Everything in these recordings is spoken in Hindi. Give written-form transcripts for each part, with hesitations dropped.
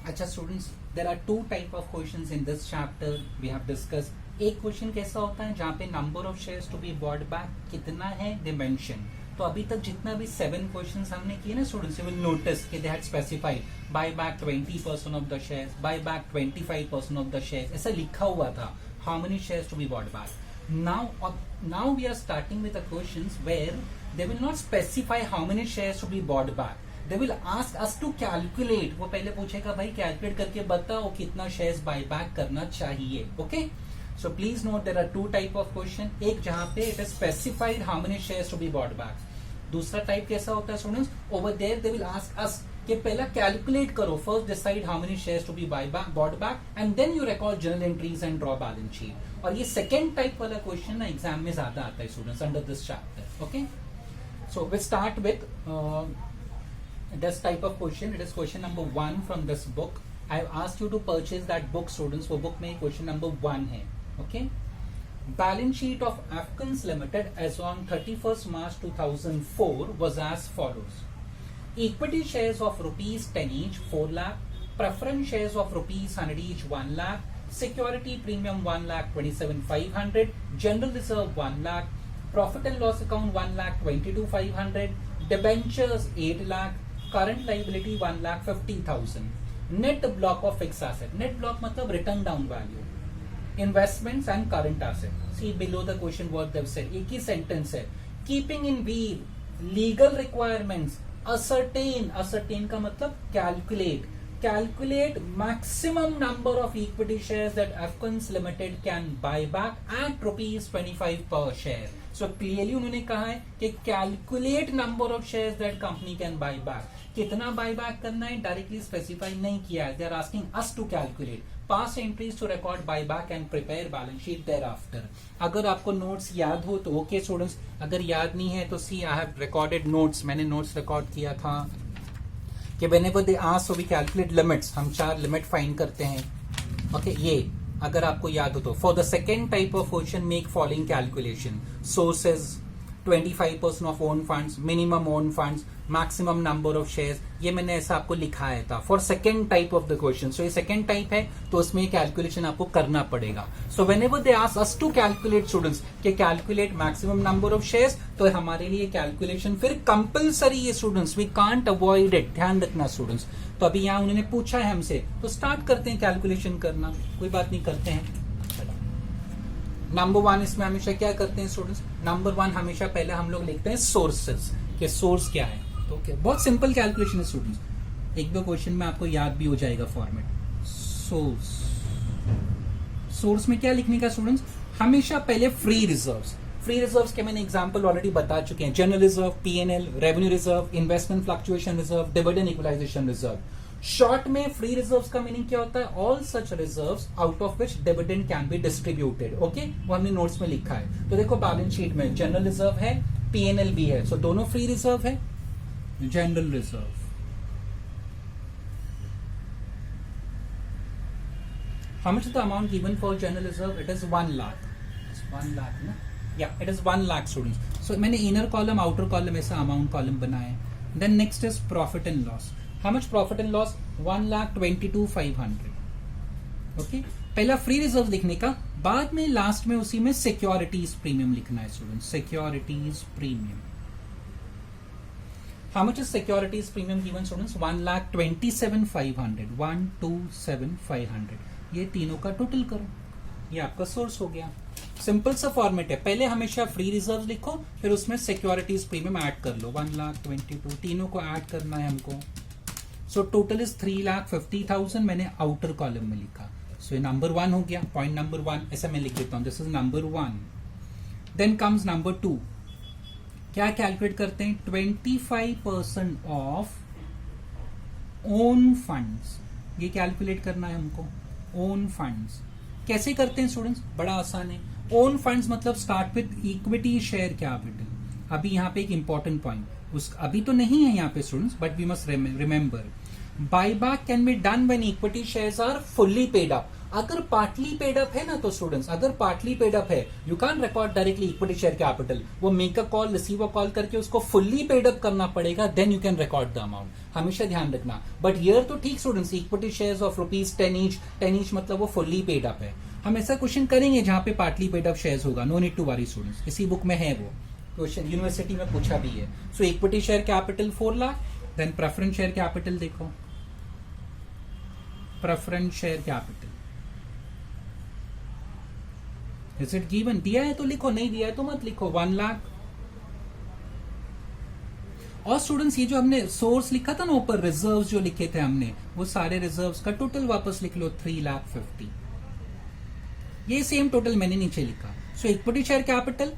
अच्छा students, there are two type of questions in this chapter we have discuss. एक क्वेश्चन कैसा होता है जहाँ पे number of shares to be bought back कितना है दे मेंशन। तो अभी तक जितना भी 7 क्वेश्चंस हमने किए ना स्टूडेंट्स, यू विल नोटिस कि they had specified buy back 20% of the shares, buy back 25% of the shares, ऐसा लिखा हुआ था how many shares to be bought back. Now we are starting with the questions where they will not specify how many shares to be bought back, they will ask us to calculate. वो पहले पूछेगा भाई कैलकुलेट करके बताओ कितना शेयर्स बाय बैक करना चाहिए। Okay, so please note there are two type of question, एक जहां पे it is specified how many shares to be bought back. दूसरा टाइप कैसा होता है students, over there they will ask us कि पहला कैलकुलेट करो, first decide how many shares to be bought back and then you record journal entries and draw balance sheet. और ये सेकंड टाइप वाला क्वेश्चन ना एग्जाम में ज्यादा आता है students under this chapter. Okay, so we start with this type of question. It is question number 1 from this book. I have asked you to purchase that book students. वो book में question number 1 है. Okay, balance sheet of Afcons Limited as on 31st March 2004 was as follows: equity shares of rupees 10 each 4 lakh, preference shares of rupees 100 each 1 lakh, security premium 1 lakh 27,500, general reserve 1 lakh, profit and loss account 1 lakh 22,500, debentures 8 lakh, current liability 1,50,000, net block of fixed asset, net block मतलब written down value, investments and current asset. See below the question what they've said, एक ही sentence है, keeping in view legal requirements, ascertain का मतलब calculate maximum number of equity shares that Afcons Limited can buy back at rupees 25 per share. So clearly उन्होंने कहा है कि calculate number of shares that company can buy back. कितना बाय बैक करना है डायरेक्टली स्पेसिफाई नहीं किया है, they are asking us to calculate past entries to record buy back and prepare balance sheet thereafter. अगर आपको नोट्स याद हो तो ओके स्टूडेंट्स, अगर याद नहीं है तो see I have recorded notes, मैंने नोट्स रिकॉर्ड किया था कि whenever they ask we calculate limits, हम 4 लिमिट फाइंड करते हैं। ओके, ये अगर आपको याद हो तो for the second type of question make following calculation, sources 25% of own funds, minimum own funds, maximum number of shares, ये मैंने ऐसा आपको लिखाया था for second type of the question. So ये सेकेंड टाइप है तो उसमें कैलकुलेशन आपको करना पड़ेगा। So whenever they ask us to calculate students कि calculate maximum number of shares, तो हमारे लिए कैलकुलेशन फिर कंपलसरी है students, we can't avoid it, ध्यान रखना स्टूडेंट्स। तो अभी यहाँ उन्होंने पूछा है हमसे तो स्टार्ट करते हैं कैलकुलेशन करना, कोई बात नहीं, करते हैं। नंबर 1 इसमें हमेशा क्या करते हैं स्टूडेंट्स, नंबर 1 हमेशा पहले हम लोग लिखते हैं सोर्सेज, कि सोर्स क्या है। तो ओके, बहुत सिंपल कैलकुलेशन है स्टूडेंट्स, 1-2 क्वेश्चन में आपको याद भी हो जाएगा फॉर्मेट। सोर्स में क्या लिखने का स्टूडेंट्स, हमेशा पहले फ्री रिजर्व्स के मैंने एग्जांपल ऑलरेडी बता चुके हैं, general reserve, PNL, revenue reserve, investment fluctuation reserve, dividend equalisation reserve. Short में फ्री रिजर्व्स का मीनिंग क्या होता है, all such reserves out of which dividend can be distributed. Okay, वो हमने नोट्स में लिखा है। तो देखो बैलेंस शीट में जनरल रिजर्व है, पीएनएल भी है, सो दोनों फ्री रिजर्व है। General reserve, how much is the amount given for general reserve? It is 1 lakh. It's 1 lakh ना? Yeah, it is 1 lakh students. So मैंने inner column, outer column ऐसा amount column बनाया है। Then next is profit and loss. How much profit and loss? 1,22,500. Okay, पहला फ्री रिजर्व लिखने का, बाद में लास्ट में उसी में सिक्योरिटीज प्रीमियम लिखना है student, securities premium. How much is securities premium given students? 1,27,500. 1,27,500. ये तीनों का टोटल करो, ये आपका सोर्स हो गया। सिंपल सा फॉर्मेट है, पहले हमेशा फ्री रिजर्व लिखो, फिर उसमें सिक्योरिटीज प्रीमियम ऐड कर लो। 1,22,000 तीनों को ऐड करना है हमको। सो टोटल इज 3,50,000, मैंने आउटर कॉलम में लिखा। सो ये नंबर 1 हो गया, पॉइंट नंबर 1 ऐसा मैं लिख देता हूँ, this is number 1। Then comes number 2, क्या कैलकुलेट करते हैं, 25% ऑफ ओन फंड्स, ये कैलकुलेट करना है हमको। ओन फंड्स कैसे करते हैं स्टूडेंट्स, बड़ा आसान है। ओन फंड्स मतलब start with equity share capital. अभी यहाँ पे एक इंपॉर्टेंट पॉइंट, उस अभी तो नहीं है यहाँ पे students, but we must remember buyback can be done when equity shares are fully paid up. अगर पार्टली पेड अप है ना तो स्टूडेंट्स, अगर पार्टली पेड अप है, you can record directly equity share capital. वो make a call, receive a call करके उसको फुल्ली पेड अप करना पड़ेगा, then you can record the amount. हमेशा ध्यान रखना. बट हियर तो ठीक students, equity shares of ₹10 each मतलब वो फुल्ली पेड अप है. हम ऐसा क्वेश्चन करेंगे जहां पे पार्टली पेड अप शेयर्स होगा. No need to worry students, इसी बुक में है वो क्वेश्चन, यूनिवर्सिटी में पूछा भी है. So equity share capital 4 lakh, then preference share capital देखो, preference share capital is it given? दिया है तो लिखो, नहीं दिया है तो मत लिखो. 1 लाख. और स्टूडेंट्स ये जो हमने सोर्स लिखा था ना ऊपर, रिजर्व्स जो लिखे थे हमने, वो सारे रिजर्व्स का टोटल वापस लिख लो 3,50,000. ये सेम टोटल मैंने नीचे लिखा. सो इक्विटी शेयर कैपिटल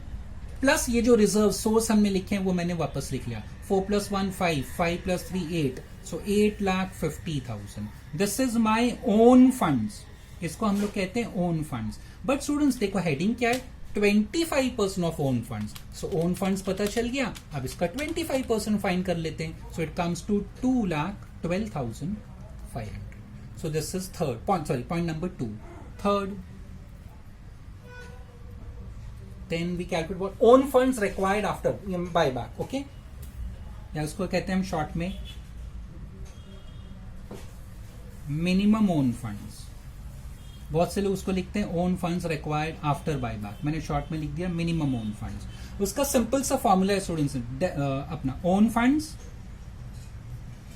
प्लस ये जो रिजर्व सोर्स हमने लिखे हैं वो मैंने वापस लिख लिया. 4 + 1 5, 5 + 3 8, सो 8,50,000. This is my own funds. इसको हम लोग कहते हैं ओन फंड्स. बट स्टूडेंट्स देखो हेडिंग क्या है, 25% of own funds. So own funds पता चल गया, अब इसका 25% फाइन कर लेते हैं. So it comes to 2,12,500. So this is third point, sorry point number 2. Third, then we calculate what own funds required after buyback. Okay, या उसको कहते हैं हम शॉर्ट में मिनिमम ओन फंड्स. बहुत से लोग उसको लिखते हैं own funds required after buyback. मैंने शॉर्ट में लिख दिया मिनिमम ओन फंड्स. उसका सिंपल सा फॉर्मूला है स्टूडेंट्स, अपना ओन फंड्स,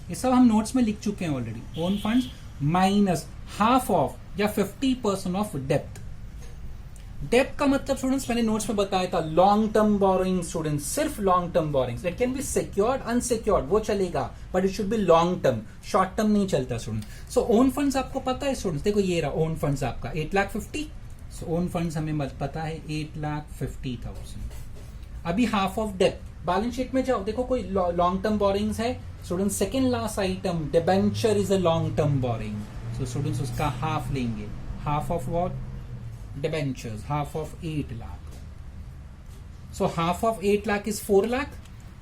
ये सब हम नोट्स में लिख चुके हैं already. Own funds minus half of या 50% ऑफ डेप्थ. डेप्थ का मतलब स्टूडेंट्स मैंने नोट्स में बताया था, लॉन्ग टर्म बोरोइंग. स्टूडेंट्स सिर्फ long term borrowings. It can be secured, unsecured, वो चलेगा, but it should be long term. Short term नहीं चलता स्टूडेंट. सो ओन फंड्स आपको पता है स्टूडेंट्स, देखो ये रहा ओन फंड्स आपका 8,50,000. सो ओन फंड्स हमें पता है 8,50,000. अभी half of depth. Balance sheet में जाओ, देखो कोई लॉन्ग टर्म बोरोइंग्स है students. Second last item, debenture is a long term borrowing. So students उसका हाफ लेंगे. Half of what? Debentures. Half of 8 lakh. So half of 8 lakh is 4 lakh.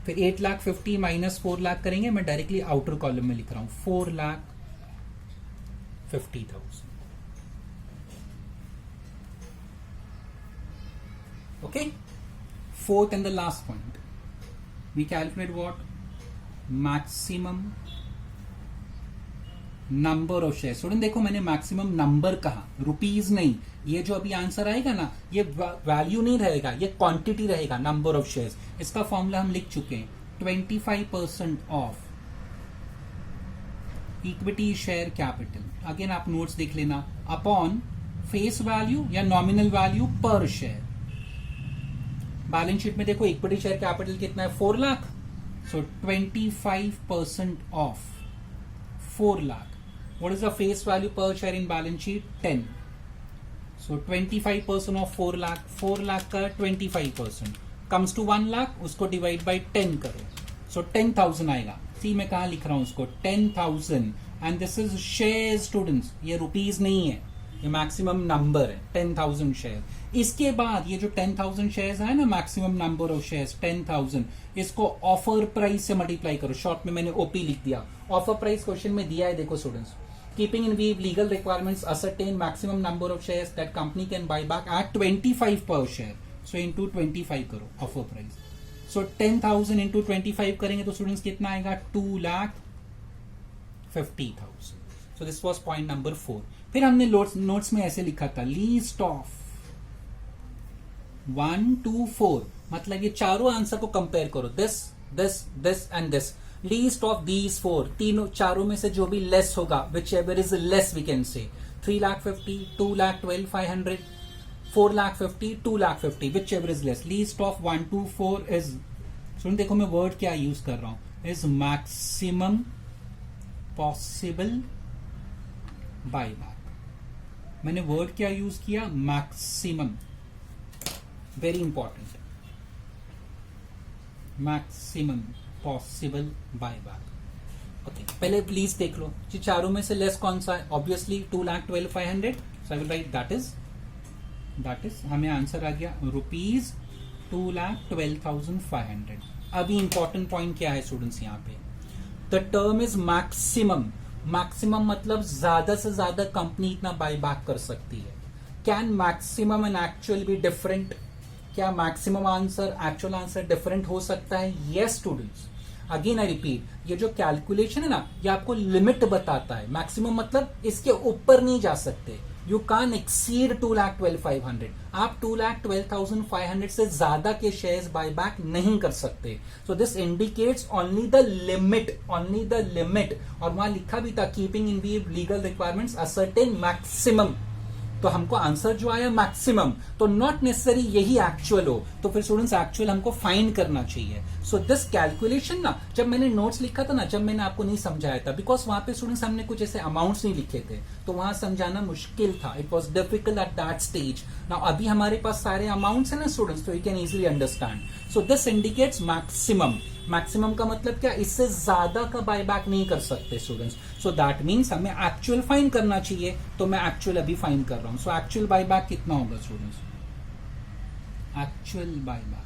फिर 8,50,000 माइनस 4 लाख करेंगे. मैं डायरेक्टली आउटर कॉलम में लिख रहा हूं 4,50,000. Okay. Fourth and the last point, we calculate what? Maximum number of share. Student देखो मैंने मैक्सिमम नंबर कहा, रुपीज नहीं. ये जो अभी आंसर आएगा ना, ये वैल्यू नहीं रहेगा, ये क्वांटिटी रहेगा, नंबर ऑफ शेयर्स. इसका फॉर्मूला हम लिख चुके हैं. 25% of equity share capital, again आप नोट्स देख लेना, अपॉन फेस वैल्यू या नॉमिनल वैल्यू पर शेयर. बैलेंस शीट में देखो इक्विटी शेयर कैपिटल कितना है? 4 लाख. सो 25% of 4 lakh. What is the face value per share in balance sheet? 10. So 25% of 4 lakh. 4 lakh का 25% comes to 1 lakh. उसको divide by 10 करो. So 10,000 आएगा. सी मैं कहाँ लिख रहा हूँ उसको? 10,000. And this is shares students. ये रुपीज नहीं है, ये मैक्सिमम नंबर है. 10,000 शेयर. इसके बाद ये जो 10,000 शेयर्स है ना, मैक्सिमम नंबर ऑफ शेयर्स 10,000, इसको ऑफर प्राइस से मल्टीप्लाई करो. शॉर्ट में मैंने ओपी लिख दिया. ऑफर प्राइस क्वेश्चन में दिया है, देखो students. Keeping in view legal requirements, ascertain maximum number of shares that company can buy back at 25 पर शेयर. सो इनटू 25 करो ऑफर प्राइस. सो 10,000 इंटू 25 करेंगे तो स्टूडेंट्स कितना आएगा? 2,50,000. सो दिस वाज पॉइंट नंबर 4. फिर हमने नोट्स में ऐसे लिखा था, लीस्ट ऑफ 1 to 4, मतलब ये चारों आंसर को कंपेयर करो. This this this and this. Least of these 4, तीनों चारों में से जो भी लेस होगा, whichever is less we can say. 3,50,000, 2,12,500, 4,50,000, 2,50,000, whichever is less. Least of 1 to 4 is, सुन देखो मैं वर्ड क्या यूज कर रहा हूं, इज मैक्सिमम पॉसिबल बायबैक. मैंने वर्ड क्या यूज किया? Maximum. Very important. Maximum possible buyback. Okay, पहले प्लीज देख लो कि चारों में से लेस कौन सा है. Obviously 2,12,500. So I will right that is हमें आंसर आ गया ₹2,12,500. अभी इंपॉर्टेंट पॉइंट क्या है स्टूडेंट्स यहाँ पे? The term is maximum. Maximum मतलब ज्यादा से ज्यादा कंपनी इतना बाय बैक कर सकती है. Can maximum and actual be different? क्या maximum answer actual answer different हो सकता है? Yes students. Again I repeat, ये जो कैलकुलेशन है ना, ये आपको लिमिट बताता है. मैक्सिमम मतलब इसके ऊपर नहीं जा सकते. You can exceed 2,12,500. आप 2,12,500 से ज्यादा के शेयर्स बाय बैक नहीं कर सकते. So this indicates only the limit, only the limit. और वहां लिखा भी था keeping in view legal requirements a certain maximum. तो हमको आंसर जो आया मैक्सिमम, तो नॉट नेसेसरी यही एक्चुअल हो. तो फिर स्टूडेंट्स एक्चुअल हमको फाइंड करना चाहिए. सो दिस कैलकुलेशन ना, जब मैंने नोट्स लिखा था ना, जब मैंने आपको नहीं समझाया था, बिकॉज वहां पे स्टूडेंट्स हमने कुछ ऐसे अमाउंट्स नहीं लिखे थे, तो वहां समझाना मुश्किल था. It was difficult at that stage. Now अभी हमारे पास सारे अमाउंट्स है ना स्टूडेंट्स, तो you can easily understand. So this indicates maximum. Maximum का मतलब क्या? इससे ज्यादा का बायबैक नहीं कर सकते स्टूडेंट्स. सो दैट मीन्स हमें एक्चुअल फाइंड करना चाहिए. तो मैं एक्चुअल अभी फाइंड कर रहा हूं. सो एक्चुअल बायबैक कितना होगा स्टूडेंट्स? एक्चुअल बायबैक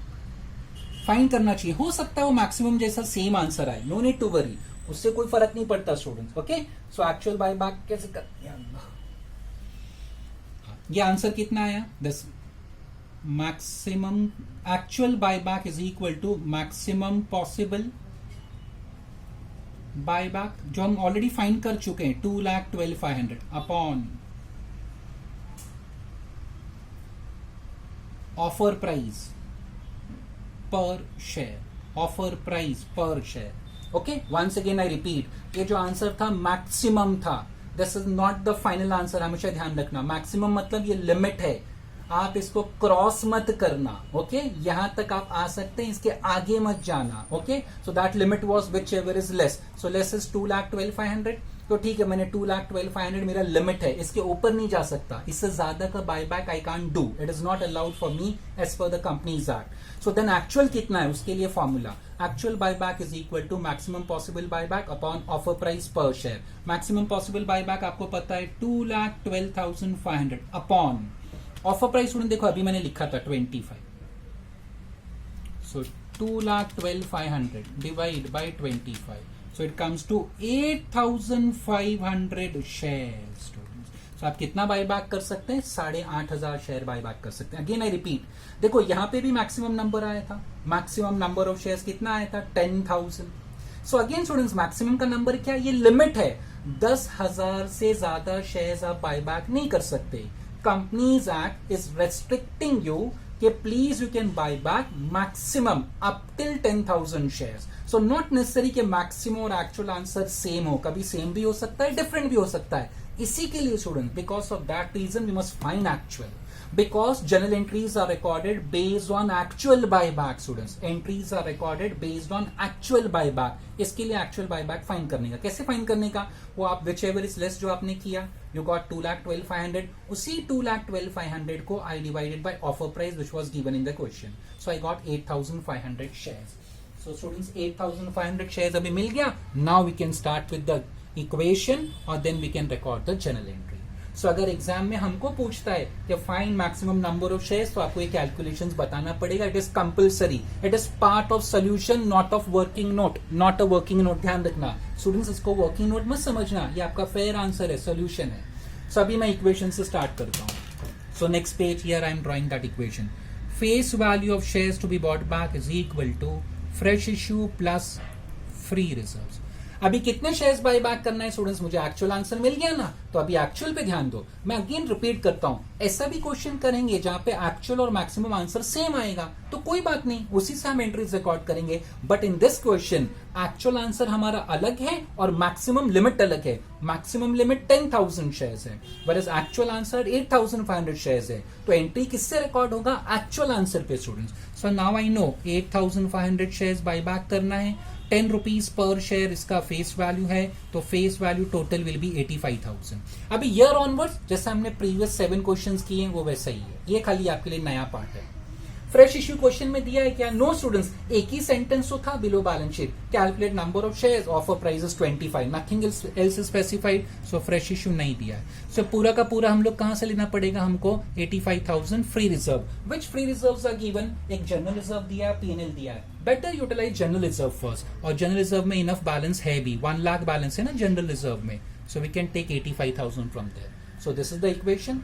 फाइंड करना चाहिए. हो सकता है वो मैक्सिमम जैसा सेम आंसर आए, नो नीड टू वरी, उससे कोई फर्क नहीं पड़ता students. Okay, so actual buyback कैसे कर, ये आंसर कितना आया? This maximum actual buyback is equal to maximum possible buyback, जो हम ऑलरेडी फाइंड कर चुके हैं, 2,12,500 upon offer price per share. Offer price per share. Okay, once again I repeat, ये जो आंसर था मैक्सिमम था. This is not the final answer. हमेशा ध्यान रखना, मैक्सिमम मतलब ये लिमिट है. आप इसको क्रॉस मत करना. ओके, यहां तक आप आ सकते हैं, इसके आगे मत जाना. Okay, so that limit was which ever is less. So less is 2,12,500. तो ठीक है, मैंने 2,12,500 मेरा लिमिट है, इसके ऊपर नहीं जा सकता. इससे ज्यादा का buyback I can't do. It is not allowed for me as per the companies act. So then actual कितना है, उसके लिए formula actual buyback is equal to maximum possible buyback upon offer price per share. Maximum possible buyback आपको पता है 2,12,500 अपॉन ऑफर प्राइस. स्टूडेंट देखो, अभी मैंने लिखा था 25. सो 2,12,500 divide by 25. So it comes to 8,500 shares students. So आप कितना बायबैक कर सकते हैं? 8,500 शेयर बायबैक कर सकते हैं. अगेन आई रिपीट, देखो यहां पे भी मैक्सिमम नंबर आया था. मैक्सिमम नंबर ऑफ शेयर्स कितना आया था? 10,000. सो अगेन स्टूडेंट्स, मैक्सिमम का नंबर क्या? ये लिमिट है. 10,000 से ज्यादा शेयर्स आप बायबैक नहीं कर सकते. Companies act is restricting you कि please you can buy back maximum up till 10,000 shares. So not necessary कि मैक्सिमम और एक्चुअल आंसर सेम हो. कभी सेम भी हो सकता है, डिफरेंट भी हो सकता है. इसी के लिए student, because of that reason we must find actual, because journal entries are recorded based on actual buyback. Students, entries are recorded based on actual buyback. इसके लिए actual buyback फाइंड करने का, कैसे फाइंड करने का? वो आप whichever is less जो आपने किया, you got 2,12,500. उसी 2,12,500 को I divided by offer price which was given in the question. So I got 8,500 shares. So students, 8,500 shares अभी मिल गया. Now we can start with the equation और then we can record the journal entry. सो अगर एग्जाम में हमको पूछता है कि find maximum number of shares, तो आपको ये कैलकुलेशंस बताना पड़ेगा. It is compulsory. It is part of solution, not of working note. Not a working note, ध्यान रखना स्टूडेंट्स. इसको वर्किंग नोट मत समझना, ये आपका फेयर आंसर है, सोल्यूशन है. सो अभी मैं इक्वेशन से स्टार्ट करता हूं. So next page, here I am drawing that equation. Face value of shares to be bought back is equal to fresh issue plus free reserves. अभी कितने शेयर्स बाय बैक करना है स्टूडेंट्स? मुझे एक्चुअल आंसर मिल गया ना, तो अभी एक्चुअल पे ध्यान दो. मैं अगेन रिपीट करता हूं, ऐसा भी क्वेश्चन करेंगे जहां पे एक्चुअल और मैक्सिमम आंसर सेम आएगा, तो कोई बात नहीं, उसी से हम एंट्रीज रिकॉर्ड करेंगे. But in this question actual answer हमारा अलग है और मैक्सिमम लिमिट अलग है. मैक्सिमम लिमिट 10,000 शेयर्स है, whereas एक्चुअल आंसर 8,500 शेयर्स है. तो एंट्री किससे रिकॉर्ड होगा? एक्चुअल आंसर पे students. So now I know 8,500 shares buy back करना है. 10 रुपीज पर शेयर इसका फेस वैल्यू है, तो face value total will B 85,000. अभी ईयर ऑनवर्ड्स जैसे हमने प्रीवियस 7 क्वेश्चंस किए हैं वो वैसा ही है. ये खाली आपके लिए नया पार्ट है. फ्रेश इश्यू क्वेश्चन में दिया है क्या? नो स्टूडेंट्स, एक ही सेंटेंस तो था below balance sheet. Calculate number of shares, offer price is 25, nothing else specified. So fresh issue नहीं दिया है. सो पूरा का पूरा हम लोग कहां से लेना पड़ेगा? हमको 85,000 free reserve. Which free reserves are given? एक जनरल रिजर्व दिया है, पीएनएल दिया है. Better utilise general reserve first, और जनरल रिजर्व में इनफ बैलेंस है भी, 1 लाख बैलेंस है ना जनरल रिजर्व में, so we can take 85,000 from there. So this is the equation.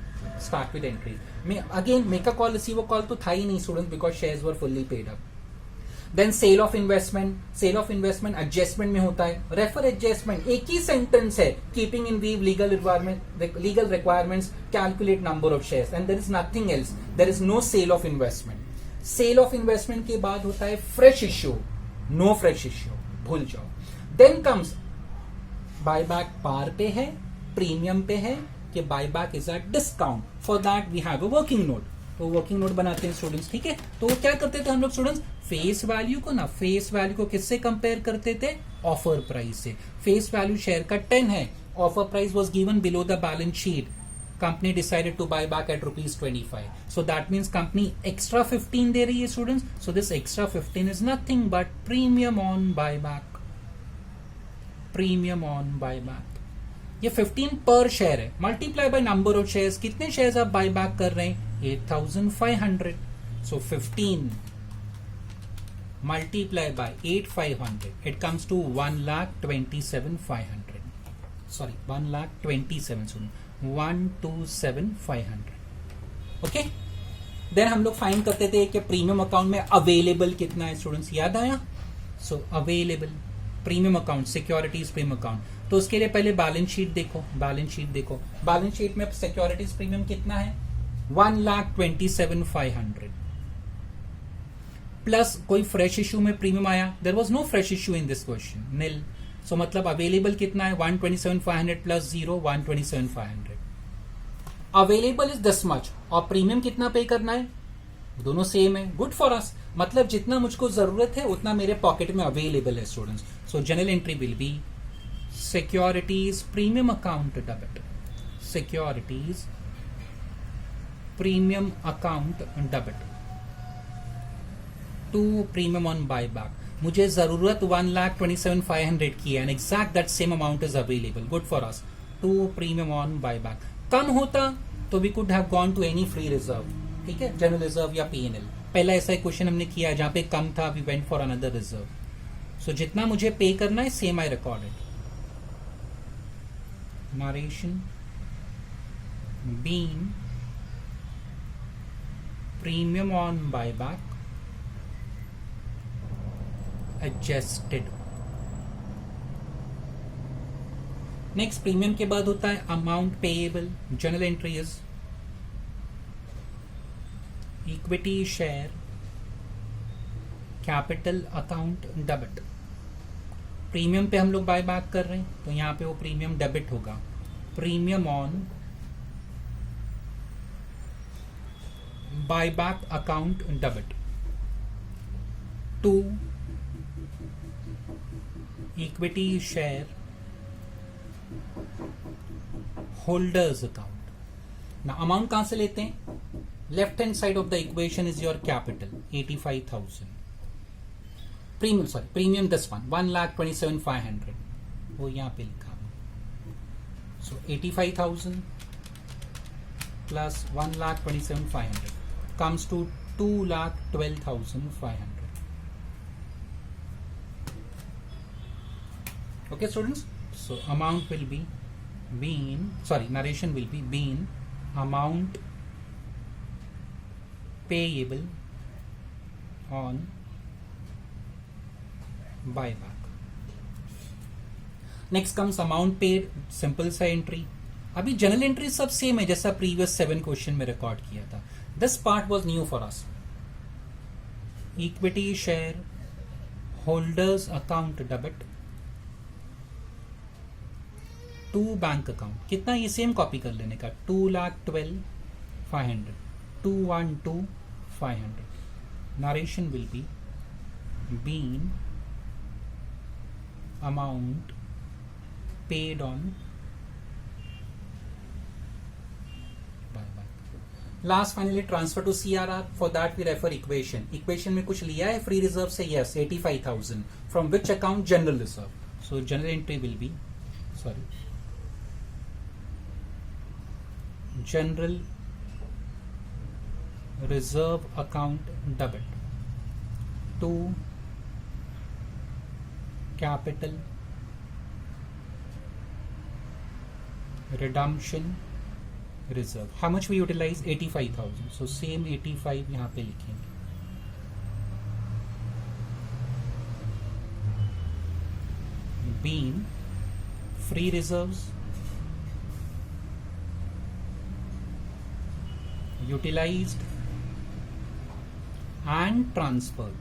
Start with entry. मैं again make a call receive a call तो था ही नहीं student, because shares were fully paid up. Then sale of investment. Sale of investment adjustment में होता है. रेफर एडजस्टमेंट एक ही सेंटेंस है, keeping in view legal requirements, calculate number of shares, and there is nothing else. There is no sale of investment. Sale of investment के बाद होता है fresh issue. No fresh issue, भूल जाओ. Then comes buyback. पार पे है, प्रीमियम पे है कि buyback is a discount. For that we have a working note. तो वर्किंग नोट बनाते हैं स्टूडेंट्स, ठीक है. तो वो क्या करते थे हम लोग स्टूडेंट्स, फेस वैल्यू को ना, फेस वैल्यू को किससे कंपेयर करते थे, ऑफर प्राइस से. फेस वैल्यू शेयर का 10 है, offer price was given below the balance sheet. Company decided to buy back at ₹25. So that means company extra 15 दे रही है students. So this extra 15 is nothing but premium on buy back. Premium on buy back. ये 15 पर शेयर है, multiply by number of shares. कितने शेयर्स आप बाय बैक कर रहे हैं, 8,500. सो 15 multiply by 8,500, it comes to 1,27,500. Sorry, 1,27,500. 127,500. Okay. Then हम लोग फाइंड करते थे कि प्रीमियम अकाउंट में अवेलेबल कितना है स्टूडेंट्स, याद आया. So available premium account, securities premium account. तो उसके लिए पहले बैलेंस शीट देखो. बैलेंस शीट देखो. बैलेंस शीट में सिक्योरिटीज प्रीमियम कितना है, 1,27,500. प्लस कोई फ्रेश इश्यू में प्रीमियम आया. There was no fresh issue in this question, nil. So मतलब अवेलेबल कितना है, 127,500 plus 0, 127,500. Available is this much, और प्रीमियम कितना पे करना है, दोनों सेम है. गुड फॉर अस. मतलब जितना मुझको जरूरत है उतना मेरे पॉकेट में अवेलेबल है students. So general entry will be securities premium account debit. Securities premium account debit to premium on buyback. मुझे जरूरत 1,27,500 की है, and exact that same amount is available. Good for us. To premium on buyback. कम होता तो we could have gone to any free reserve, ठीक है, जनरल रिजर्व या पीएनएल. पहला ऐसा क्वेश्चन हमने किया जहां पे कम था, we went for another reserve. So जितना मुझे पे करना है same I recorded. Narration being premium on buyback adjusted. Next premium के बाद होता है amount payable. Journal entry is equity share capital account debit. Premium पे हम लोग बाय बैक कर रहे हैं तो यहां पे वो प्रीमियम डेबिट होगा. Premium on buy back account debit to equity share holders account. ना अमाउंट कहां से लेते हैं, left hand side of the equation is your capital 85,000. Premium sorry premium this one 1,27,500 वो यहां पे लिखा. So 85,000 plus 1,27,500 comes to 2,12,500. Okay students, so amount will be narration will be amount payable on buyback. Next comes amount paid, simple सा एंट्री. अभी जनरल एंट्री सब सेम है जैसा प्रीवियस 7 क्वेश्चन में रिकॉर्ड किया था. This part was new for us. Equity share holders account debit to bank account. कितना, ये सेम कॉपी कर लेने का. 2,12,500 2,12,500. Narration will be been amount paid on last. Finally transfer to CRR. For that we refer equation. Equation में कुछ लिया है फ्री रिजर्व से, yes 85,000 from which account, general reserve. So general entry will be general reserve account debit to capital, redemption reserve. How much we utilize? 85,000. So same 85 यहाँ पे लिखेंगे. Being free reserves, utilized and transferred.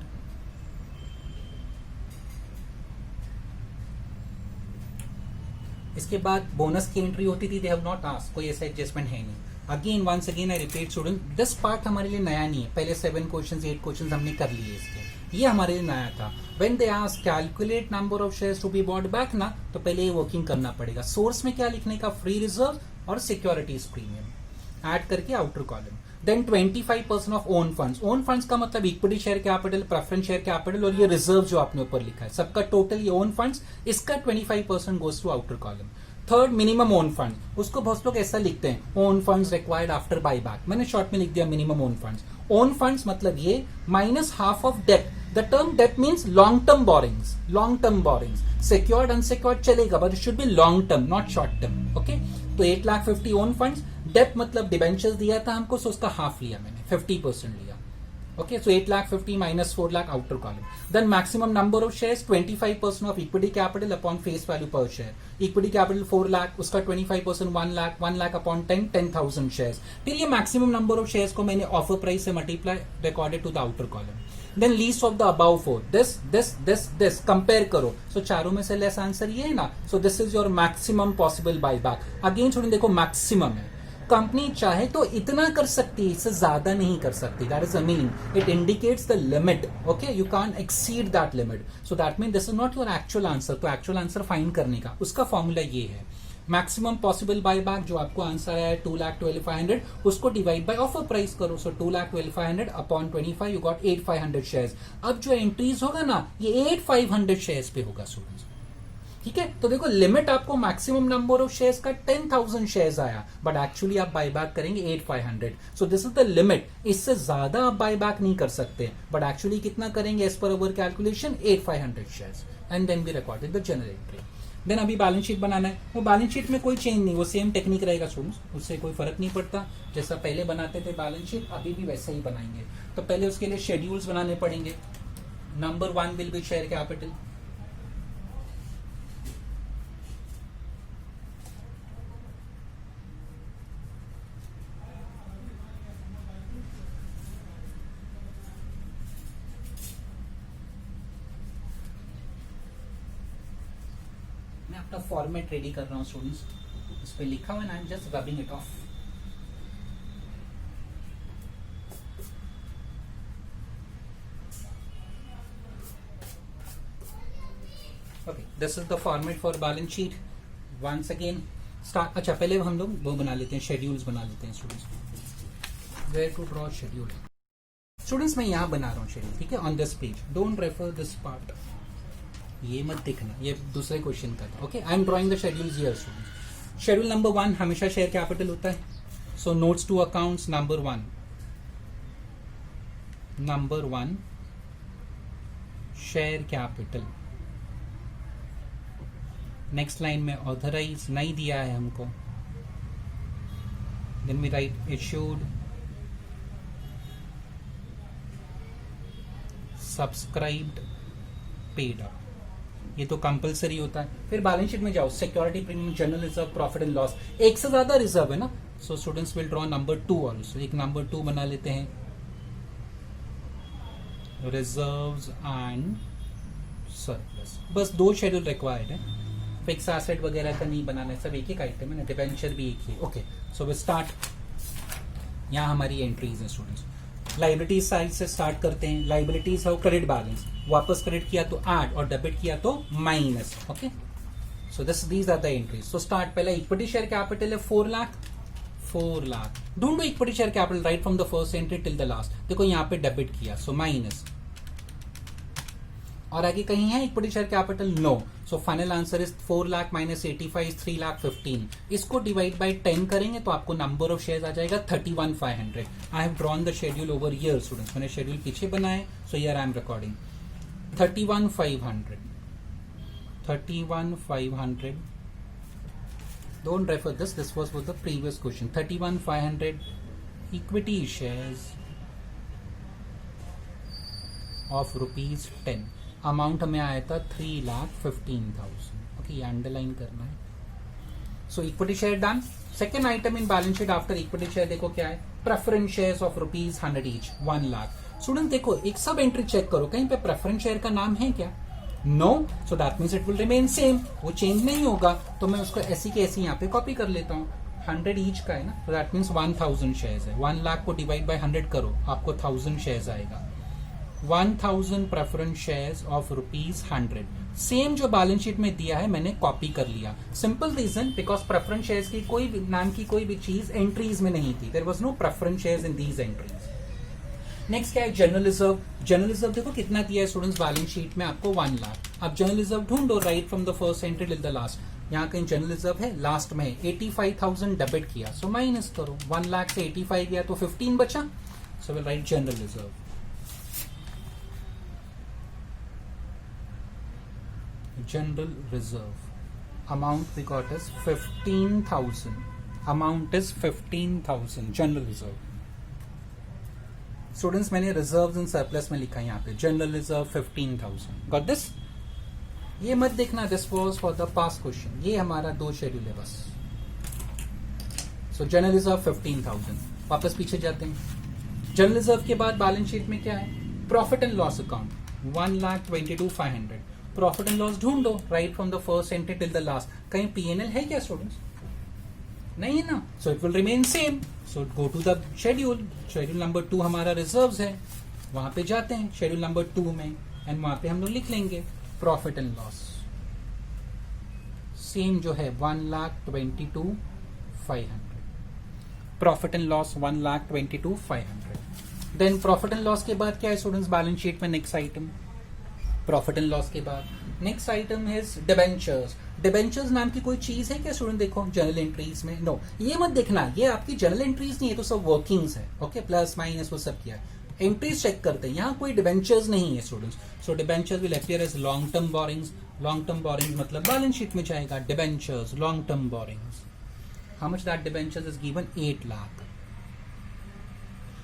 इसके बाद बोनस की एंट्री होती थी. दे हैव नॉट आस्क्ड, कोई ऐसा एडजस्टमेंट है नहीं. Again once again I repeat student, this part हमारे लिए नया नहीं है. पहले 7 क्वेश्चंस 8 क्वेश्चंस हमने कर लिए इसके, ये हमारे लिए नया था. When they ask calculate number of shares to be bought back ना, तो पहले ये वर्किंग करना पड़ेगा. सोर्स में क्या लिखने का? फ्री रिजर्व और सिक्योरिटीज प्रीमियम ऐड करके outer column. Then 25% of own funds. Own funds का मतलब equity share capital, preference share capital और ये रिजर्व जो आपने ऊपर लिखा है, सबका टोटल ये ओन फंड्स, इसका 25% goes to outer column. Third, minimum own fund. उसको बहुत लोग ऐसा लिखते हैं, own funds required after buy back. मैंने शॉर्ट में लिख दिया minimum own funds. Own funds मतलब ये minus half of debt. The term debt means long term borrowings. Long term borrowings secured unsecured चलेगा, but it should be long term, not short term. Okay, तो 8,50,000 ओन फंड्स. डेट मतलब डिबेंचर्स दिया था हमको, सो उसका हाफ लिया मैंने, 50% लिया. Okay, so 8,50,000 minus 4,00,000 outer column. Then maximum number of shares, 25% of equity capital upon face value per share. Equity capital 4,00,000, उसका 25% 1,00,000, 1,00,000 upon 10,000 shares. फिर ये maximum number of shares को मैंने offer price से multiply recorded to the outer column. Then least of the above four. This compare करो. So चारों में से less answer ये है ना. So this is your maximum possible buyback. Again छोड़िए, देखो maximum है. कंपनी चाहे तो इतना कर सकती है, इससे ज्यादा नहीं कर सकती. That is the meaning. It indicates the limit. Okay, you can exceed that limit. So that mean this is not your actual answer. तो एक्चुअल आंसर फाइंड करने का उसका फॉर्मूला ये है. मैक्सिमम पॉसिबल बायबैक जो आपको आंसर आया है 2,12,500, उसको डिवाइड बाय ऑफर प्राइस करो. सो 2,12,500 अपॉन 25 यू गॉट 8,500 शेयर्स. अब जो एंट्रीज होगा ना, ये 8,500 शेयर्स पे होगा स्टूडेंट्स. ठीक है, तो देखो लिमिट आपको मैक्सिमम नंबर ऑफ शेयर्स का 10,000 शेयर्स आया, बट एक्चुअली आप बायबैक करेंगे 8,500. सो दिस इज द लिमिट. इससे ज्यादा आप बायबैक नहीं कर सकते, बट एक्चुअली कितना करेंगे as per our calculation? 8,500 shares. And then we recorded the general entry. Then अभी बैलेंस शीट बनाना है. वो बैलेंस शीट में कोई चेंज नहीं, वो सेम टेक्निक रहेगा स्टूडेंट्स, उससे कोई फर्क नहीं पड़ता. जैसा पहले बनाते थे बैलेंस शीट, अभी भी वैसे ही बनाएंगे. तो पहले उसके लिए शेड्यूल्स बनाने पड़ेंगे. Number 1 will be share capital. अपना फॉर्मेट रेडी कर रहा हूं स्टूडेंट्स. इस पे लिखा हुआ है, I am just rubbing it off. Okay, this is the format for balance sheet. Once again start. अच्छा, पहले हम लोग वो बना लेते हैं, शेड्यूल्स बना लेते हैं students. Where to draw schedule. Students मैं यहां बना रहा हूं शेड्यूल. ठीक है, on this page. Don't refer this part. ये मत दिखना, ये दूसरे क्वेश्चन का था. Okay, I am drawing the schedules here students. Schedule number 1 हमेशा शेयर कैपिटल होता है. So notes to accounts number 1. Number 1 share capital. Next line में ऑथराइज नहीं दिया है हमको. Then we right issued, subscribed, paid up. ये तो कंपलसरी होता है. फिर बैलेंस शीट में जाओ. Security premium, general reserve, profit and loss. एक से ज्यादा रिजर्व है ना, so students will draw number 2 also. एक नंबर 2 बना लेते हैं. Reserves and surplus. बस 2 शेड्यूल रिक्वायर्ड है. फिक्स एसेट वगैरह का नहीं बनाना है, सब एक एक आइटम है ना. डिबेंचर भी एक ही. Okay, so we start. यहाँ हमारी एंट्रीज है स्टूडेंट्स. लाइबिलिटीज साइड से स्टार्ट करते हैं. लाइबिलिटीज है क्रेडिट बैलेंस. वापस क्रेडिट किया तो ऐड और डेबिट किया तो minus. Okay, so these are the entries. So start. पहला इक्विटी शेयर कैपिटल है 4,00,000. Don't do equity share capital right from the first entry till the last. देखो यहाँ पे डेबिट किया, सो माइनस. और आगे कहीं है equity share capital? No. So final answer is 4,00,000 minus 85 is 3,15,000. इसको डिवाइड बाय 10 करेंगे तो आपको नंबर ऑफ शेयर्स आ जाएगा 31,500. I have drawn the schedule over here students. मैंने शेड्यूल पीछे बनाया है, so here I M recording 31,500. 31,500. Don't refer this. This was for the previous question. 31,500 equity shares of ₹10. Amount हमें आया था 3,15,000. ओके, ये अंडरलाइन करना है. So equity share done. Second item in balance sheet after equity share देखो क्या है. Preference shares of ₹100 each, 1 lakh. Student देखो एक सब एंट्री चेक करो, कहीं पे प्रेफरेंस शेयर का नाम है क्या? No. So that means it will remain same, वो चेंज नहीं होगा. तो मैं उसको ऐसी के ऐसी यहाँ पे कॉपी कर लेता हूँ. 100 ईच का है ना, तो दैट मीन्स 1000 शेयर्स है. 1 लाख को डिवाइड बाय 100 करो, आपको 1000 शेयर्स आएगा. 1000 प्रेफरेंस शेयर्स ऑफ ₹100. सेम जो बैलेंस शीट में दिया है मैंने कॉपी कर लिया. Simple reason, because preference shares की कोई भी नाम की कोई भी चीज एंट्रीज में नहीं थी. There was no preference shares in these entries. Next क्या है? General reserve. जनरल रिजर्व देखो कितना दिया है स्टूडेंट्स बैलेंस शीट में आपको 1 लाख. अब जनरल रिजर्व ढूंढो right from the first entry till the last. यहाँ कहीं जनरल रिजर्व है, लास्ट में है. 85,000 डेबिट किया, सो माइनस करो. 1 लाख से 85 गया तो 15 बचा. So will write general reserve. General reserve amount we got is 15,000. Amount is 15,000. General reserve. Students, मैंने reserves and surplus में लिखा है यहाँ पे. General reserve 15,000. Got this? ये मत देखना. This was for the past question. ये हमारा 2 शेड्यूल है बस. So general reserve 15,000. वापस पीछे जाते हैं. General reserve के बाद बैलेंस शीट में क्या है? Profit and loss account 1,22,500. Profit and loss ढूंढो right from the first entry till the last. कहीं P&L है क्या स्टूडेंट्स? नहीं है ना. So it will remain same. So go to the schedule. Schedule number 2 हमारा रिजर्व्स है, वहां पे जाते हैं शेड्यूल नंबर 2 में, एंड वहां पे हम लोग लिख लेंगे प्रॉफिट एंड लॉस. सेम जो है 1,22,500. Profit and loss 1,22,500. Then profit and loss के बाद क्या है स्टूडेंट्स बैलेंस शीट में? Next item profit and loss के बाद नेक्स्ट आइटम है डिबेंचर्स. डिबेंचर्स नाम की कोई चीज है क्या स्टूडेंट? देखो जनरल एंट्रीज में नो. ये मत देखना, ये आपकी जनरल एंट्रीज नहीं है, तो सब वर्किंग्स है. ओके, प्लस माइनस वो सब किया. एंट्रीज चेक करते हैं, यहाँ कोई डिबेंचर्स नहीं है students. So debentures will appear as long term borrowings. Long term borrowings मतलब बैलेंस शीट में जाएगा. Debentures long term borrowings. How much that debentures is given? 8 lakh.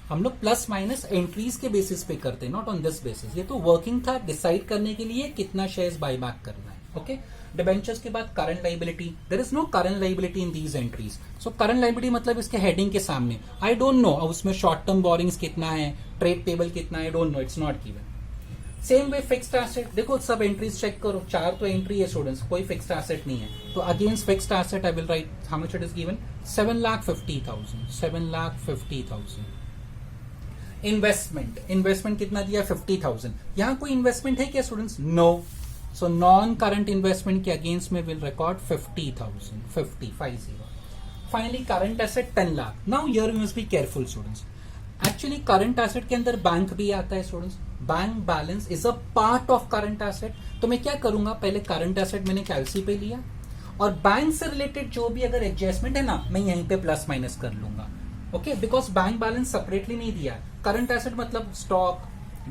हम लोग प्लस माइनस एंट्रीज के बेसिस पे करते हैं, नॉट ऑन दिस बेसिस. ये तो वर्किंग था डिसाइड करने के लिए कितना शेयर्स बाय बैक करना है. ओके, डिबेंचर्स के बाद current liability. There is no current liability in these entries. So current liability मतलब इसके हेडिंग के सामने आई डोंट नो. उसमें शॉर्ट टर्म बोरिंग्स कितना है, ट्रेड पेबल कितना है, don't know, it's not given. Same way fixed asset. देखो सब एंट्रीज चेक करो. 4 तो एंट्री है स्टूडेंट्स, कोई फिक्स्ड एसेट नहीं है. तो against fixed asset I will write how much it is given? 7,50,000. 7,50,000. Investment. Investment कितना दिया? 50,000. यहां कोई इन्वेस्टमेंट है क्या students? No. So non current investment के अगेंस्ट में will record 50,000. 50. Finally current asset 10 lakh. Now here you must be careful students. Actually current asset के अंदर बैंक भी आता है students. Bank balance is a part of current asset. तो मैं क्या करूंगा, पहले करंट एसेट मैंने कैलसी पे लिया, और बैंक से रिलेटेड जो भी अगर एडजस्टमेंट है ना, मैं यहीं पे प्लस माइनस कर लूंगा. Okay, because bank balance separately नहीं दिया. करंट एसेट मतलब stock,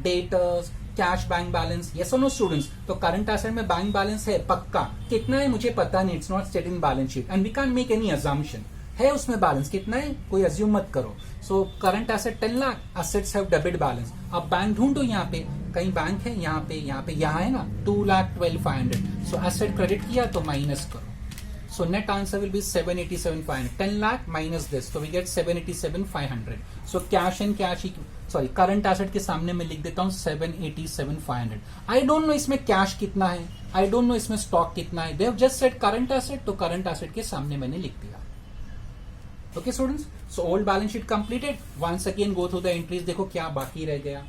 debtors, cash bank balance. Yes और नो स्टूडेंट्स? तो करंट एसेट में बैंक बैलेंस है पक्का. कितना है मुझे पता नहीं, it's not stated in balance sheet and we can't make any assumption. है उसमें बैलेंस कितना है, कोई अज्यूम मत करो. So current asset 10 lakh. Assets have debit balance. अब बैंक ढूंढो, यहाँ पे कहीं बैंक है, यहाँ पे यहाँ है ना 2,12,500. सो एसेट क्रेडिट किया तो माइनस करो. So net answer will be 787,500. 10 lakh minus this, so we get 787,500. So cash and cash, sorry, current asset के सामने मैं लिख देता हूँ 787,500. I don't know इसमें cash कितना है, I don't know इसमें stock कितना है. They have just said current asset, तो current asset के सामने मैंने लिख दिया. Okay students, so old balance sheet completed. Once again go through the entries. देखो क्या बाकी रह गया.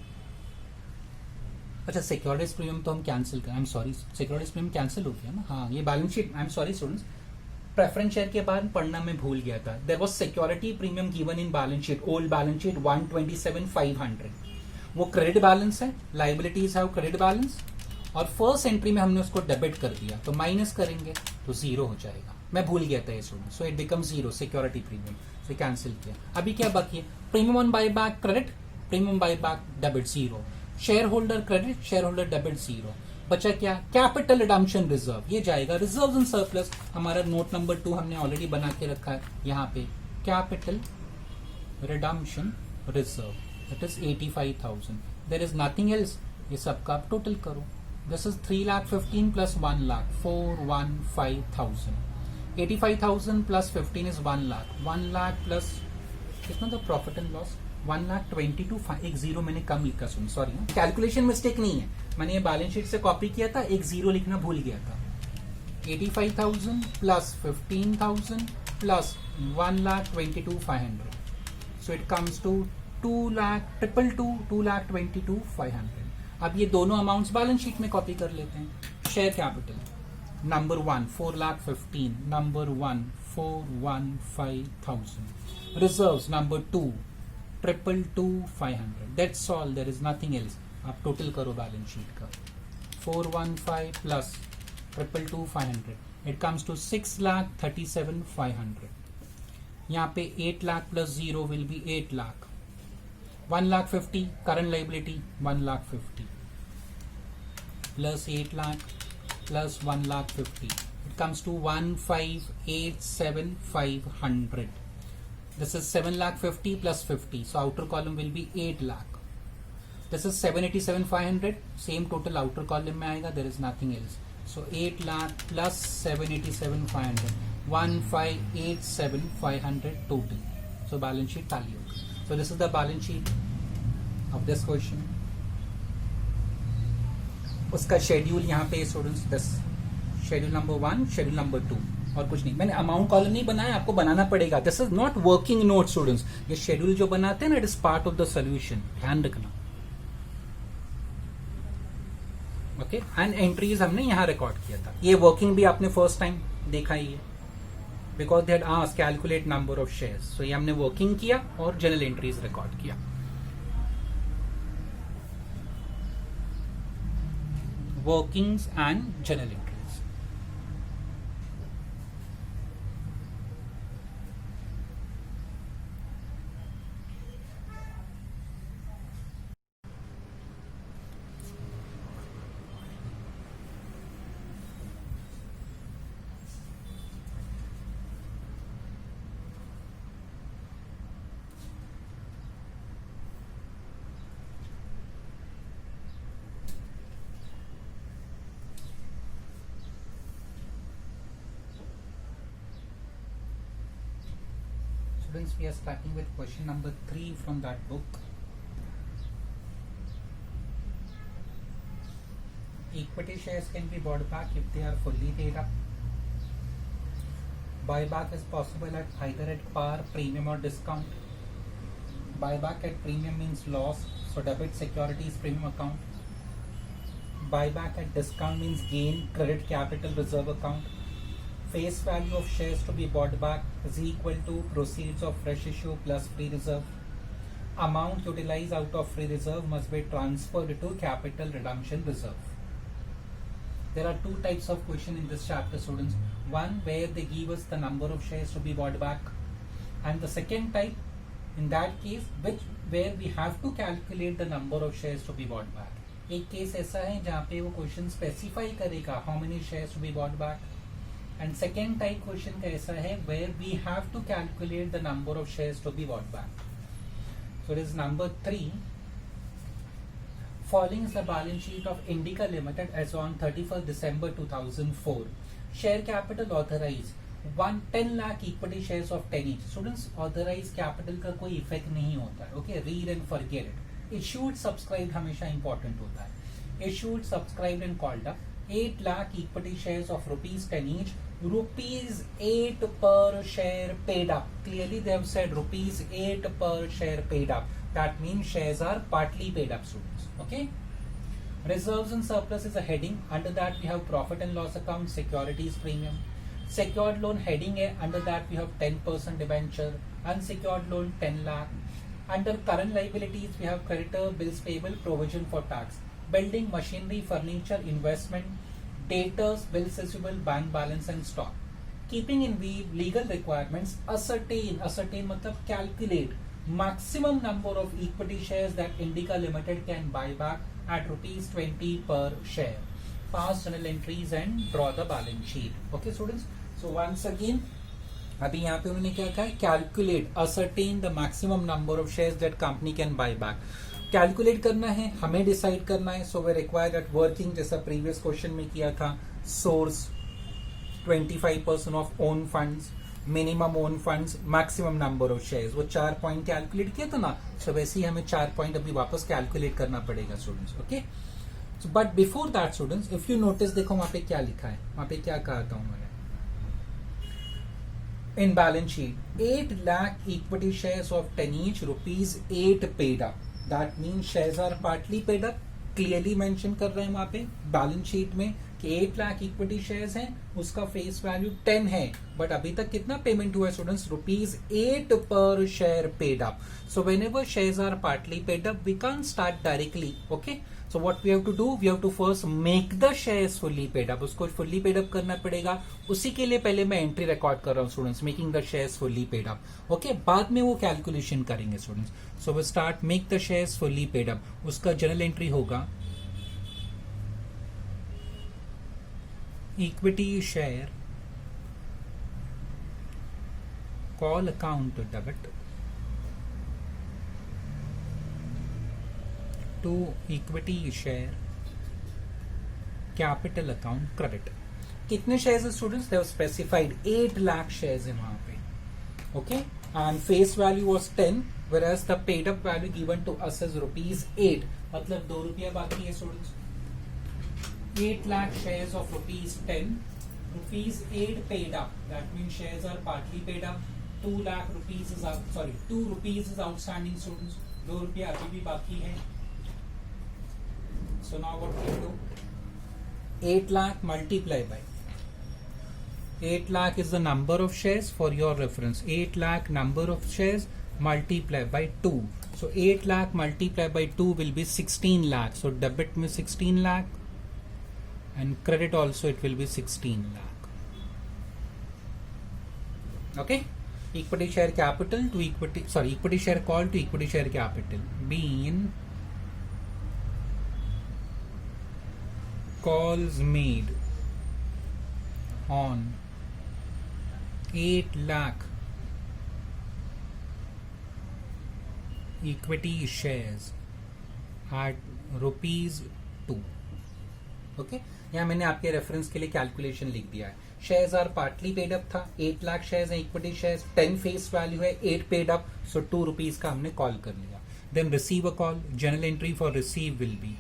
अच्छा, सिक्योरिटीज प्रीमियम तो हम कैंसिल करें. I am sorry, securities premium cancel हो गया ना. हाँ, ये balance sheet, I am sorry students, preference share के बाद पढ़ना मैं भूल गया था. There was security premium given in balance sheet, old balance sheet 127,500. वो क्रेडिट बैलेंस है. लाइबिलिटीज हैव क्रेडिट बैलेंस, और फर्स्ट एंट्री में हमने उसको डेबिट कर दिया, तो माइनस करेंगे तो 0 हो जाएगा. मैं भूल गया था ये student. So it become 0 security premium. So cancel किया. अभी क्या बाकी है? Premium on buy back credit, premium buy back debit 0. Share holder credit, share holder debit 0. बचा क्या, कैपिटल रिडम्पशन रिजर्व, ये जाएगा रिजर्व्स इन सरप्लस। हमारा नोट नंबर 2 हमने ऑलरेडी बना के रखा है यहाँ पे, capital redemption reserve that is 85,000, there is nothing else. ये सबका आप टोटल करो, this is 3,15,000 plus 1 lakh 415,000, 85,000 plus 15 is 1 lakh, 1 lakh plus कितना था प्रॉफिट एंड लॉस, 1,22,000, एक जीरो मैंने कम लिखा, सुन सॉरी, कैलकुलेशन मिस्टेक नहीं है, मैंने ये बैलेंस शीट से कॉपी किया था, एक जीरो लिखना भूल गया था। 85,000 plus 15,000 plus 1,22,500, so it comes to 2,22,500। अब ये दोनों अमाउंट्स बैलेंस शीट में कॉपी कर लेते हैं। Share capital number 1 4,15,000, number 1 415,000, reserves number 2 222,500, that's all, there is nothing else. आप टोटल करो बैलेंस शीट का, 415 प्लस 222,500, इट कम्स टू 6,37,500। यहाँ पे 8 lakh plus 0 will be 8 lakh, 1,50,000 current liability, 1,50,000 plus 8 lakh plus 1,50,000, it comes to 1,58,7,500. This is 7,50,000 plus 50, so outer column will be 8 lakh. This is 7,87,500, same total outer column में आएगा, there is nothing else. So 8 lakh plus 7,87,500, 1,58,7,500 total. So balance sheet tally होगा. So this is the balance sheet of this question. उसका शेड्यूल यहाँ पे students, this schedule number 1, schedule number 2, और कुछ नहीं। मैंने अमाउंट कॉलम नहीं बनाया, आपको बनाना पड़ेगा। This is not working note students, ये शेड्यूल जो बनाते हैं ना, it is part of the solution, ध्यान रखना। ओके, एंड एंट्रीज हमने यहाँ रिकॉर्ड किया था। ये वर्किंग भी आपने फर्स्ट टाइम देखा ही है, because they had asked calculate number of shares. So ये हमने वर्किंग किया और जनरल एंट्रीज रिकॉर्ड किया। Workings and journal entries. Students, we are starting with question number 3 from that book. Equity shares can be bought back if they are fully paid up. Buyback is possible at either at par, premium or discount. Buyback at premium means loss, so debit securities premium account. Buyback at discount means gain, credit capital reserve account. Face value of shares to be bought back is equal to proceeds of fresh issue plus free reserve. Amount utilized out of free reserve must be transferred to capital redemption reserve. There are two types of question in this chapter, students. One where they give us the number of shares to be bought back, and the second type, in that case, where we have to calculate the number of shares to be bought back. एक केस ऐसा है जहाँ पे वो क्वेश्चन स्पेसिफाई करेगा how many shares to be bought back. And second type question का ऐसा है where we have to calculate the number of shares to be bought back. So it is number 3. Following is the balance sheet of Indica Limited as on 31st December 2004. Share capital authorized 10 lakh equity shares of 10 each. Students, authorized capital का कोई इफेक्ट नहीं होता है. Okay, read and forget it. Issued, subscribed हमेशा important होता है. Issued, subscribed and called up 8 lakh equity shares of rupees 10 each. Rupees 8 per share paid up. Clearly they have said rupees 8 per share paid up. That means shares are partly paid up, students. Okay. Reserves and surplus is a heading. Under that we have profit and loss account, securities premium. Secured loan heading है. Under that we have 10% debenture. Unsecured loan 10 lakh. Under current liabilities we have creditor, bills payable, provision for tax. Building, machinery, furniture, investment, debtors, bills receivable, bank balance and stock. Keeping in view legal requirements, ascertain मतलब calculate maximum number of equity shares that Indica Limited can buy back at rupees 20 per share. pass journal entries and draw the balance sheet. Okay students, so once again अभी यहाँ पे उन्होंने क्या कहा है, calculate ascertain the maximum number of shares that company can buy back. Calculate करना है, हमें डिसाइड करना है. So we require that working, जैसा प्रीवियस क्वेश्चन में किया था, source 25% of own funds, minimum own funds, maximum number of shares, वो 4 पॉइंट कैलकुलेट किया था ना. सो वैसे ही हमें 4 पॉइंट अभी वापस कैलकुलेट करना पड़ेगा students. Okay, but before that students, if you notice, देखो वहां पे क्या लिखा है, वहां पे क्या कहा था उन्होंने in balance sheet, 8 lakh equity shares of 10 each, rupees 8 paid up. That means shares are partly paid up. Clearly mention कर रहे हैं वहां पे बैलेंस शीट में कि 8 लाख इक्विटी शेयर्स हैं, उसका फेस वैल्यू 10 है, बट अभी तक कितना पेमेंट हुआ है स्टूडेंट्स, रुपीज 8 पर share paid up. So whenever shares are partly paid up, we can't start directly. Okay, so what we have to do, we have to first make the shares fully paid up. उसको फुल्ली पेड अप करना पड़ेगा. उसी के लिए पहले मैं एंट्री रिकॉर्ड कर रहा हूँ students, making the shares fully paid up. Okay, बाद में वो कैलकुलेशन करेंगे students. So we start make the shares fully paid up. उसका जनरल एंट्री होगा equity share call account debit to equity share capital account credit. कितने शेयर्स है students, they have specified 8 lakh shares है वहां पे. Okay, and face value was 10, whereas the paid up value given to us is rupees 8. मतलब 2 रुपया बाकी है students. 8 lakh shares of rupees 10, rupees 8 paid up. That means shares are partly paid up. 2 lakh rupees is 2 rupees is outstanding students. 2 रुपया अभी भी बाकी है. So now what we do? 8 lakh multiply by 8 lakh is the number of shares for your reference. 8 lakh number of shares multiply by 2. So 8 lakh multiply by 2 will be 16 lakh. So debit में 16 lakh. And credit also it will be 16 lakh. Okay, equity share capital to equity share call to equity share capital, being calls made on 8 lakh equity shares at rupees 2. Okay, यहाँ मैंने आपके रेफरेंस के लिए कैलकुलेशन लिख दिया है. Shares are partly paid up था, 8 लाख शेयर्स हैं इक्विटी शेयर्स, 10 फेस वैल्यू है, 8 पेड अप, सो 2 रुपीज का हमने कॉल कर लिया. Then receive a call, general entry for receive will be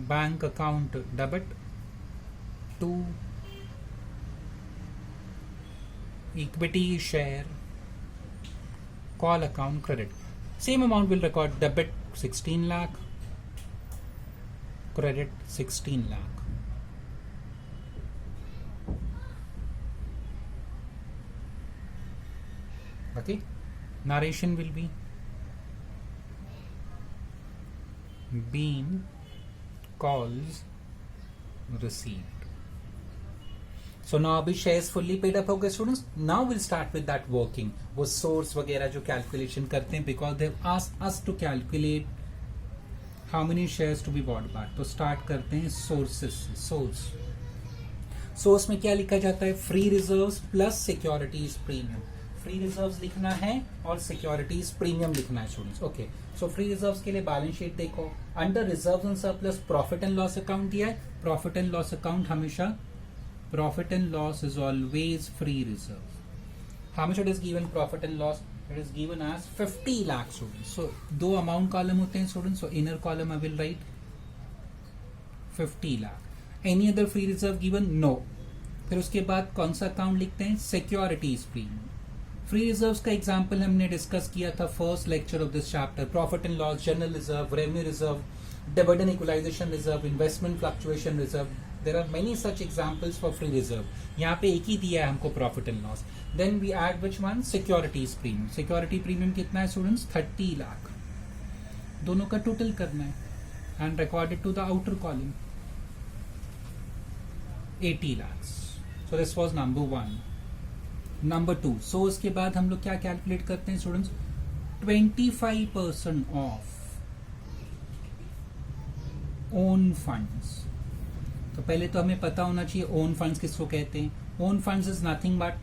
bank account debit to equity share call account credit. Same amount will record, debit 16 lakh, credit 16 lakh. Okay, narration will be being calls received. So now अभी shares fully paid up हो गए students. Now we'll start with that working. वो source वगैरह जो calculation करते हैं, because they've asked us to calculate how many shares to be bought back. तो स्टार्ट करते हैं सोर्सेस से. सोर्स में क्या लिखा जाता है, free reserves plus securities premium. Free reserves लिखना है और सिक्योरिटीज प्रीमियम लिखना है students. Okay, so free reserves के लिए बैलेंस शीट देखो, under reserves and surplus profit and loss account दिया है. प्रॉफिट एंड लॉस अकाउंट हमेशा, profit and loss is always free reserve. How much it is given profit and loss, it is given as 50 lakh students. So दो अमाउंट कॉलम होते हैं students. So inner column I will write 50 lakh. Any other free reserve given? No. फिर उसके बाद कौन सा अकाउंट लिखते हैं, सिक्योरिटीज प्रीमियम. फ्री रिजर्व्स का एग्जांपल हमने डिस्कस किया था first lecture of this chapter. Profit and loss, general reserve, revenue reserve, dividend equalisation reserve, investment fluctuation reserve. There are many such examples for free reserve. यहाँ पे एक ही दिया है हमको profit and loss. Then we add which one, securities premium. Security premium कितना है स्टूडेंट्स, 30 लाख. दोनों का टोटल करना है and recorded to the outer column 80 lakh. So this was number 1. Number 2, so उसके बाद हम लोग क्या कैलकुलेट करते हैं स्टूडेंट्स, 25% ऑफ ओन फंड्स. तो पहले तो हमें पता होना चाहिए ओन फंड्स किसको कहते हैं. Own funds is nothing but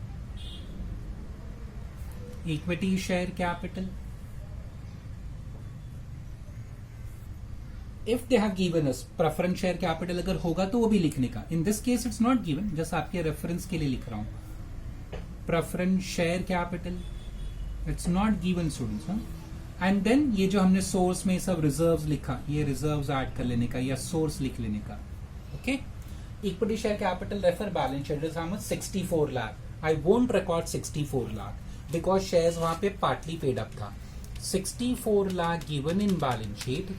equity share capital. If they have given us preference share capital अगर होगा तो वो भी लिखने का. In this case it's not given, just आपके रेफरेंस के लिए लिख रहा हूं. Preference share capital it's not given students. And then ये जो हमने सोर्स में सब रिजर्व्स लिखा, ये रिजर्व्स ऐड कर लेने का या सोर्स लिख लेने का. Okay. Equity share capital refer balance sheet is how much 64 lakh. I won't record 64 lakh because shares वहां पे पार्टली पेड अप था. 64 lakh given in balance sheet.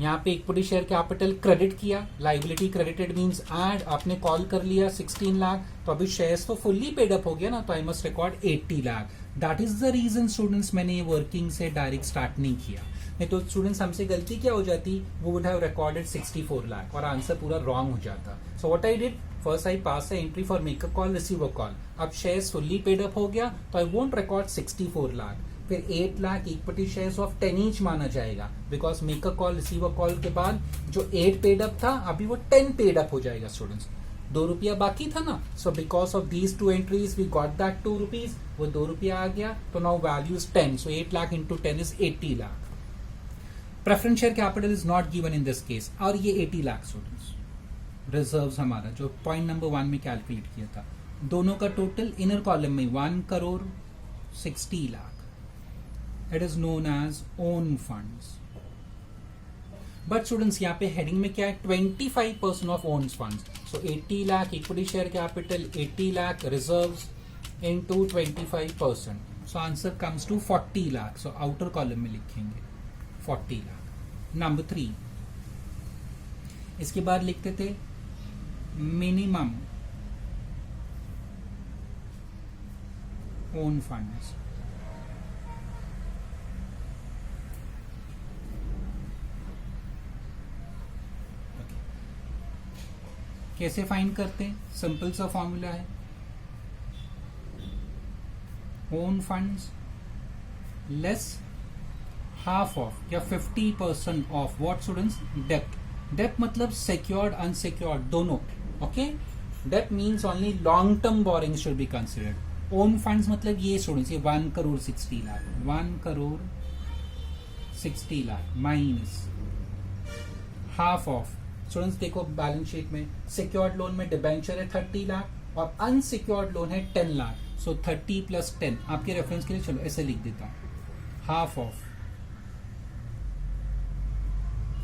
यहाँ पे इक्विटी शेयर कैपिटल क्रेडिट किया, लाइबिलिटी क्रेडिटेड मींस ऐड. आपने कॉल कर लिया 16 लाख, तो अभी शेयर्स तो फुल्ली पेड अप हो गया ना, तो I must record 80 lakh. That is the reason students मैंने ये वर्किंग से डायरेक्ट स्टार्ट नहीं किया. नहीं तो स्टूडेंट्स हमसे गलती क्या हो जाती, वो वुड हैव रिकॉर्डेड 64 लाख और आंसर पूरा रॉन्ग हो जाता. So what I did, first I pass the entry for make a call receive a call. अब शेयर्स फुल्ली पेड अप हो गया तो आई वोंट रिकॉर्ड 64 लाख. फिर 8 lakh equity shares of 10 each माना जाएगा because make a call receive a call के बाद जो 8 पेड अप था अभी वो 10 पेड अप हो जाएगा स्टूडेंट्स. 2 रुपया बाकी था ना, so because of these 2 entries we got that 2 rupees. वो 2 रुपया आ गया तो now value is 10. So 8 lakh into 10 is 80 lakh. Preference share capital is not given in this case. और ये 80 लाख स्टूडेंट्स रिजर्व्स हमारा जो पॉइंट नंबर 1 में कैलकुलेट किया था. दोनों का टोटल इनर कॉलम में 1 crore 60 lakh. It is known as own funds. But students यहाँ पे heading में क्या है, 25% of own funds. So 80 lakh equity share capital, 80 lakh reserves into 25%. So answer comes to 40 lakh. So outer column में लिखेंगे 40 lakh. Number 3. इसके बाद लिखते थे minimum own funds. कैसे फाइंड करते हैं, सिंपल सा फॉर्मूला है. Own funds less half of या 50% ऑफ व्हाट स्टूडेंट्स, डेप्ट. डेप्ट मतलब सिक्योर्ड अनसिक्योर्ड दोनों. Okay. Dept means only long term boring should be considered. Own funds मतलब ये स्टूडेंट्स ये 1 crore 60 lakh. 1 crore 60 lakh minus half of. Students देखो बैलेंस शीट में सिक्योर्ड लोन में डिबेंचर है 30 लाख और अनसिक्योर्ड लोन है 10 लाख. सो 30 प्लस 10 आपके रेफरेंस के लिए चलो ऐसे लिख देता हूं. Half of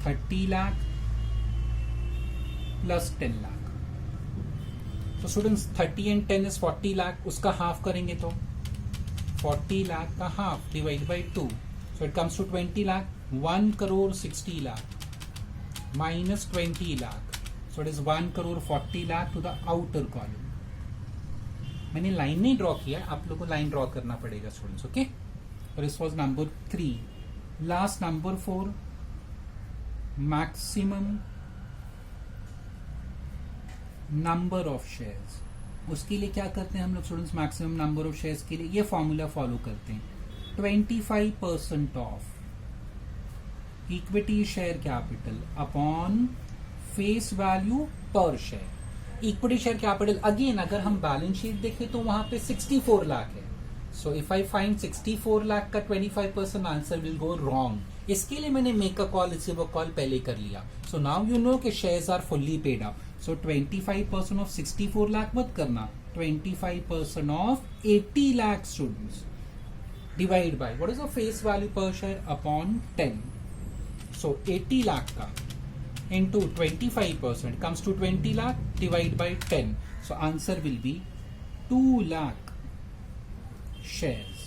30 lakh plus 10 lakh. तो स्टूडेंट्स 30 एंड 10 इज 40 लाख. उसका हाफ करेंगे तो 40 लाख का half divide by 2. So it comes to 20 lakh. 1 crore 60 lakh minus 20 lakh. So it is 1 crore 40 lakh to the outer column. मैंने लाइन नहीं ड्रॉ किया, आप लोगों को लाइन ड्रॉ करना पड़ेगा स्टूडेंट्स. ओके. और this was number 3. Last number 4 maximum number of shares. उसके लिए क्या करते हैं हम लोग students, maximum number of shares के लिए ये फॉर्मूला फॉलो करते हैं. 25% of equity share capital upon face value पर share. Equity share capital again अगर हम बैलेंस शीट देखें तो वहां पे 64 लाख है. So if I find 64 lakh का 25% आंसर विल गो रॉन्ग. इसके लिए मैंने make a call receive a call पहले कर लिया. सो नाउ यू नो कि shares are fully paid up. So 25% of 64 lakh मत करना, 25% of 80 lakh students divide by what is the face value पर शेयर अपॉन 10. So 80 lakh का into 25% comes to 20 lakh divide by 10. So answer will be 2 lakh shares.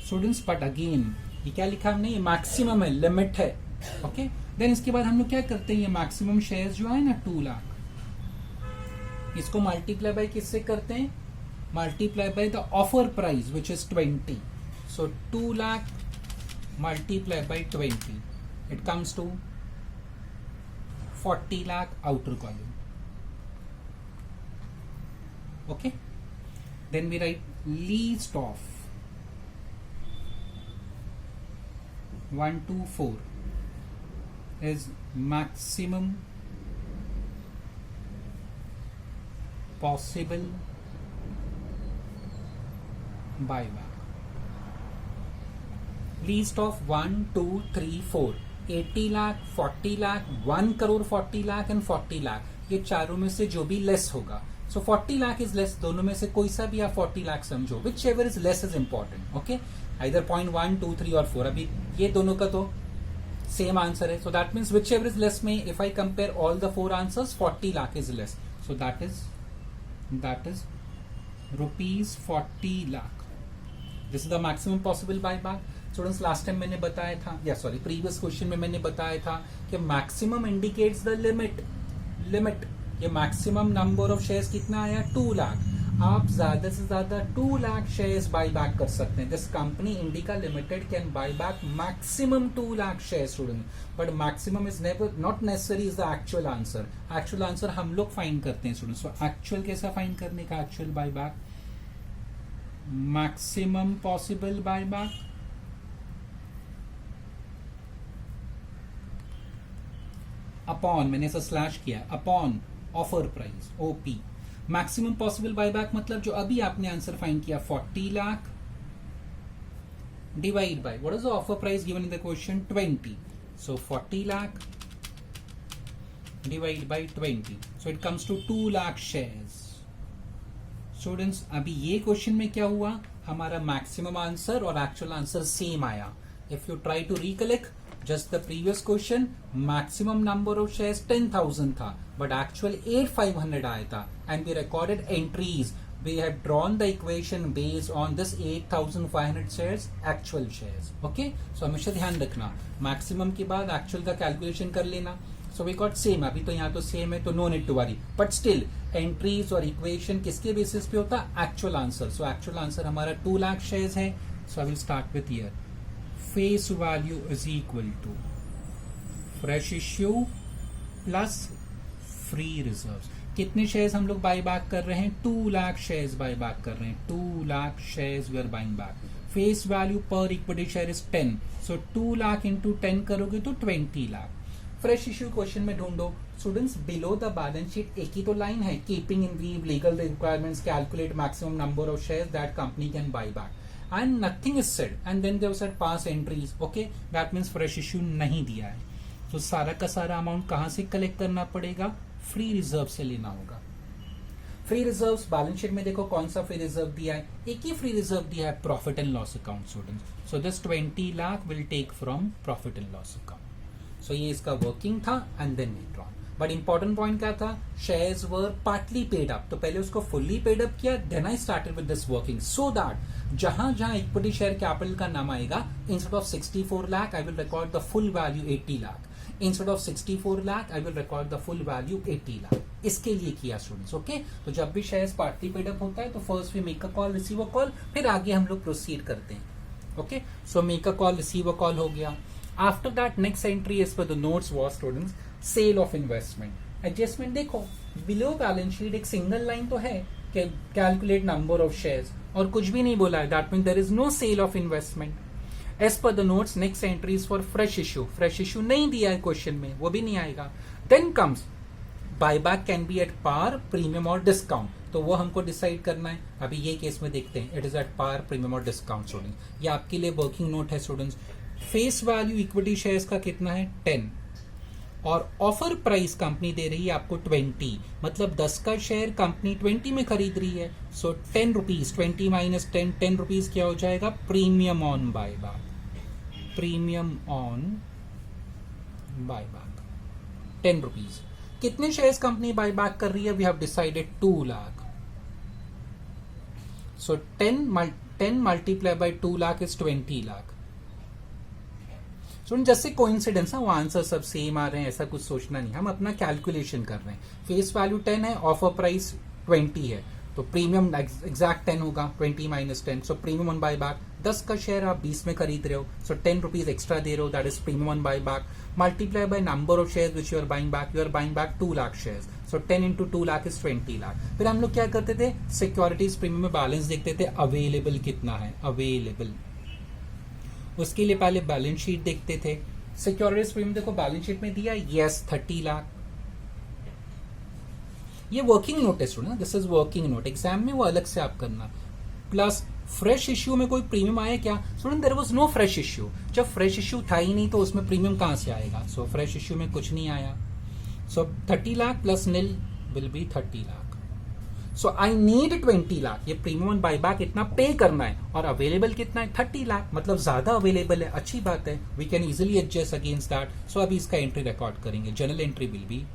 Students, but again ये क्या लिखा हमने, ये मैक्सिमम है, लिमिट है. ओके. देन इसके बाद हम लोग क्या करते हैं, ये मैक्सिमम शेयर्स जो है ना 2 लाख, इसको मल्टीप्लाई बाय किससे करते हैं, multiply by the offer price which is 20. So 2 lakh multiply by 20. It comes to 40 lakh outer column. Okay. Then we write least of 1 to 4 is maximum possible buyback. List of 1, 2, 3, 4, 80 lakh, 40 lakh, 1 crore 40 lakh and 40 lakh, ये चारों में से जो भी लेस होगा. सो 40 लाख इज लेस, दोनों में से कोई सा भी आप 40 लाख समझो, which ever is less is important. Okay, either point 1, 2, 3 और 4. अभी ये दोनों का तो सेम आंसर है. So that means whichever is less में if I compare all the 4 answers, 40 lakh is less. So that is rupees 40 lakh. This is the maximum possible buyback. Students, last time मैंने बताया था, या सॉरी प्रीवियस क्वेश्चन में मैंने बताया था कि मैक्सिमम इंडिकेट्स द लिमिट. ये मैक्सिमम नंबर ऑफ शेयर्स कितना आया, 2 लाख. आप ज्यादा से ज्यादा 2 लाख शेयर्स बाय बैक कर सकते हैं. This company indica limited can buy back maximum 2 lakh share student, but maximum is never not necessary is the actual answer. Actual answer हम लोग फाइंड करते हैं स्टूडेंट्स. सो एक्चुअल कैसा फाइंड करने का, actual bye back, maximum possible buy back upon, मैंने ऐसा स्लैश किया, upon offer price OP. Maximum possible buyback मतलब जो अभी आपने आंसर फाइंड किया 40 lakh divide by what is the offer price given in the question, 20. So 40 lakh divide by 20, so it comes to 2 lakh shares. Students, अभी ये क्वेश्चन में क्या हुआ, हमारा मैक्सिमम आंसर और एक्चुअल आंसर सेम आया. If you try to recollect just the previous question, maximum number of shares 10,000 था, but actual 8,500 आया था, and we recorded entries. We have drawn the equation based on this 8,500 shares actual shares. Okay, so हमेशा ध्यान रखना, maximum के बाद actual का calculation कर लेना. So we got same. अभी तो यहाँ तो same है, तो no need to worry. But still entries और equation किसके basis पे होता, actual answer. So actual answer हमारा 2 लाख shares है. So I will start with here. Face value is equal to fresh issue plus free reserves. कितने शेयर्स हम लोग बाय बैक कर रहे हैं, 2 लाख शेयर्स बाय बैक कर रहे हैं. 2 lakh shares we are buying back. Face value per equity share is 10. So 2 lakh into 10 करोगे तो 20 लाख. फ्रेश इश्यू क्वेश्चन में ढूंढो. Students, below the balance sheet एक ही तो लाइन है, keeping in view legal requirements, calculate maximum number of shares that company can buy back, and nothing is said, and then they have said pass entries. Okay, that means fresh issue नहीं दिया है. तो सारा का सारा अमाउंट कहां से कलेक्ट करना पड़ेगा, फ्री रिजर्व से लेना होगा. फ्री रिजर्व्स बैलेंस शीट में देखो कौन सा फ्री रिजर्व दिया है, एक ही फ्री रिजर्व दिया है, profit and loss account. Students, so this 20 lakh will take from profit and loss account. So ये इसका वर्किंग था, and then withdrawn. But important point क्या था, shares were partly paid up. तो पहले उसको फुल्ली पेड अप किया, then I started with this working, so that जहां जहां इक्विटी शेयर कैपिटल का नाम आएगा, instead of 64 lakh I will record the full value 80 lakh. Instead of 64 lakh I will record the full value 80 lakh. इसके लिए किया स्टूडेंट्स. ओके, तो जब भी शेयर्स पार्टली पेड अप होता है तो first we make a call, receive a call, फिर आगे हम लोग प्रोसीड करते हैं. Okay, so make a call, receive a call हो गया. After that next entry as per the notes was students sale of investment. Adjustment देखो, बिलो बैलेंस शीट एक सिंगल लाइन तो है, कैलकुलेट नंबर ऑफ शेयर्स, और कुछ भी नहीं बोला है. That mean there is no sale of investment. As per the notes next entries for fresh issue. Fresh issue नहीं दिया है क्वेश्चन में, वो भी नहीं आएगा. Then comes buyback can be at par, premium और डिस्काउंट. तो वो हमको डिसाइड करना है. अभी ये केस में देखते हैं, it is at par, premium और डिस्काउंट. स्टूडेंट्स, ये आपके लिए वर्किंग नोट है. Students, face value equity shares का कितना है, 10, और ऑफर प्राइस कंपनी दे रही है आपको 20, मतलब 10 का शेयर कंपनी 20 में खरीद रही है. सो 10 रुपीज, 20 माइनस 10, 10 रुपीज क्या हो जाएगा, premium on buyback. Premium on buyback 10 rupees. कितने शेयर्स कंपनी बायबैक कर रही है, we have decided 2 lakh. So 10 multiply by 2 lakh is 20 lakh. सुन, जैसे कोइंसिडेंस है, वो आंसर सब सेम आ रहे हैं, ऐसा कुछ सोचना नहीं, हम अपना कैलकुलेशन कर रहे हैं. फेस वैल्यू 10 है, ऑफर प्राइस 20 है, तो प्रीमियम एग्जैक्ट 10 होगा, 20 minus 10. So premium on buy back, 10 का शेयर आप 20 में खरीद रहे हो, सो 10 रुपीज एक्स्ट्रा दे रहे हो, that is premium on buy back. Multiply by number of shares which you are buying back 2 lakh shares. So 10 into 2 lakh is 20 lakh. फिर हम लोग क्या करते थे, सिक्योरिटीज प्रीमियम में बैलेंस देखते थे, अवेलेबल कितना है, अवेलेबल. उसके लिए पहले बैलेंस शीट देखते थे. सिक्योरिटीज प्रीमियम देखो बैलेंस शीट में दिया, यस 30 लाख. ये वर्किंग नोट है student, this is working note, exam में वो अलग से आप करना। प्लस फ्रेश इश्यू में कोई प्रीमियम आया क्या student? There was no fresh issue. जब फ्रेश इश्यू था ही नहीं तो उसमें प्रीमियम कहां से आएगा? सो फ्रेश इश्यू में कुछ नहीं आया। So 30 lakh plus nil will be 30 lakh. So I need 20 lakh, ये प्रीमियम बायबैक इतना पे करना है, और अवेलेबल कितना है? 30 लाख, मतलब ज्यादा अवेलेबल है, अच्छी बात है, we can easily adjust against that. So अभी इसका एंट्री रिकॉर्ड करेंगे। Journal entry will be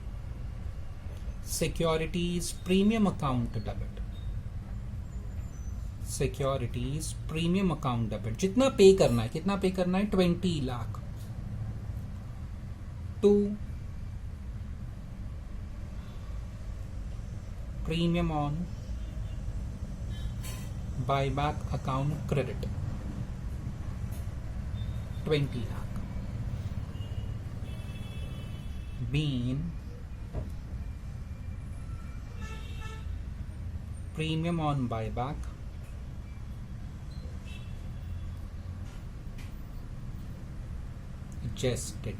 securities premium account debit, securities premium account debit, जितना पे करना है, कितना पे करना है? 20 lakh to premium on buyback account credit 20 lakh being premium on buyback adjusted.